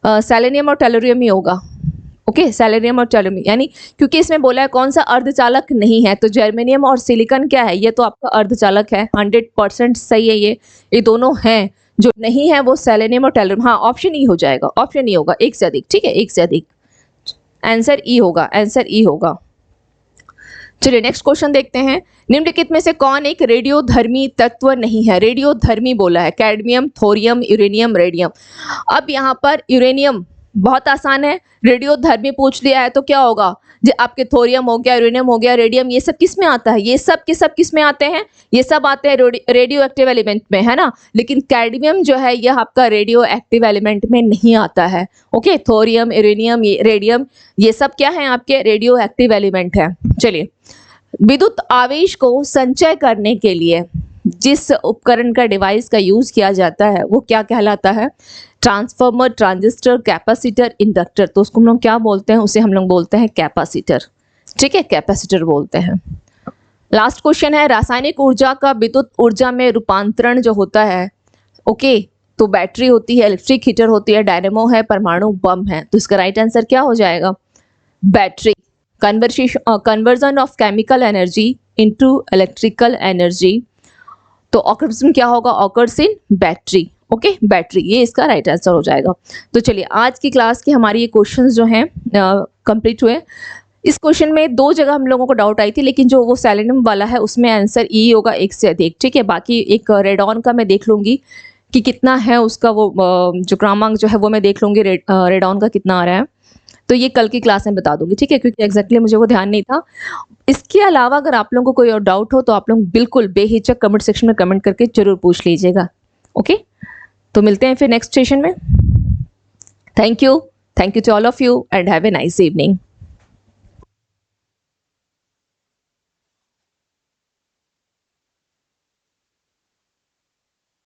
सेलेनियम और टेलुरियम ही होगा। ओके, सेलेनियम और टेलुरियम, यानी क्योंकि इसमें बोला है कौन सा अर्धचालक नहीं है, तो जर्मेनियम और सिलिकॉन क्या है, ये तो आपका अर्धचालक है, 100% सही है, ये दोनों हैं। जो नहीं है वो सेलेनियम और टेलुरियम, हाँ ऑप्शन ई हो जाएगा, ऑप्शन ई होगा, एक से अधिक, ठीक है, एक से अधिक, आंसर ई होगा, आंसर ई होगा। चलिए नेक्स्ट क्वेश्चन देखते हैं। निम्नलिखित में से कौन एक रेडियोधर्मी तत्व नहीं है, रेडियोधर्मी बोला है, कैडमियम, थोरियम, यूरेनियम, रेडियम। अब यहाँ पर यूरेनियम बहुत आसान है, रेडियोधर्मी पूछ लिया है तो क्या होगा, जो आपके थोरियम हो गया, यूरेनियम हो गया, रेडियम, ये सब किस में आता है, ये सब के सब किस में आते हैं, ये सब आते हैं रेडियो एक्टिव एलिमेंट में, है ना, लेकिन कैडमियम जो है यह आपका रेडियो एक्टिव एलिमेंट में नहीं आता है। ओके, थोरियम, यूरेनियम, रेडियम, ये सब क्या है, आपके रेडियो एक्टिव एलिमेंट है। चलिए, विद्युत आवेश को संचय करने के लिए जिस उपकरण का डिवाइस का यूज किया जाता है वो क्या कहलाता है, ट्रांसफार्मर, ट्रांजिस्टर, कैपेसिटर, इंडक्टर। तो उसको हम लोग क्या बोलते हैं, उसे हम लोग बोलते हैं कैपेसिटर, ठीक है, कैपेसिटर बोलते हैं। लास्ट क्वेश्चन है, रासायनिक ऊर्जा का विद्युत ऊर्जा में रूपांतरण जो होता है, ओके, तो बैटरी होती है, इलेक्ट्रिक हीटर होती है, डायनेमो है, परमाणु बम है, तो इसका राइट आंसर क्या हो जाएगा, battery. Conversion of chemical energy into electrical energy, तो ऑकर्स में क्या होगा, occurs in battery. Okay, battery, ये इसका राइट आंसर हो जाएगा। तो चलिए आज की क्लास के हमारी ये क्वेश्चंस जो हैं कंप्लीट हुए। इस क्वेश्चन में दो जगह हम लोगों को डाउट आई थी, लेकिन जो वो सेलेनियम वाला है उसमें आंसर ई होगा, एक से अधिक, ठीक है। बाकी एक रेडॉन का मैं देख लूंगी कि कितना है उसका वो जो क्रमांक जो है वो मैं देख लूँगी रेडॉन का कितना आ रहा है। तो ये कल की क्लास में बता दूँगी, ठीक है? क्योंकि एग्ज़ैक्टली मुझे वो ध्यान नहीं था। इसके अलावा अगर आप लोगों को कोई और डाउट हो तो आप लोग बिल्कुल बेहिचक कमेंट सेक्शन में कमेंट करके ज़रूर पूछ लीजिएगा। ओके? तो मिलते हैं फिर नेक्स्ट सेशन में। Thank you to all of you and have a nice evening.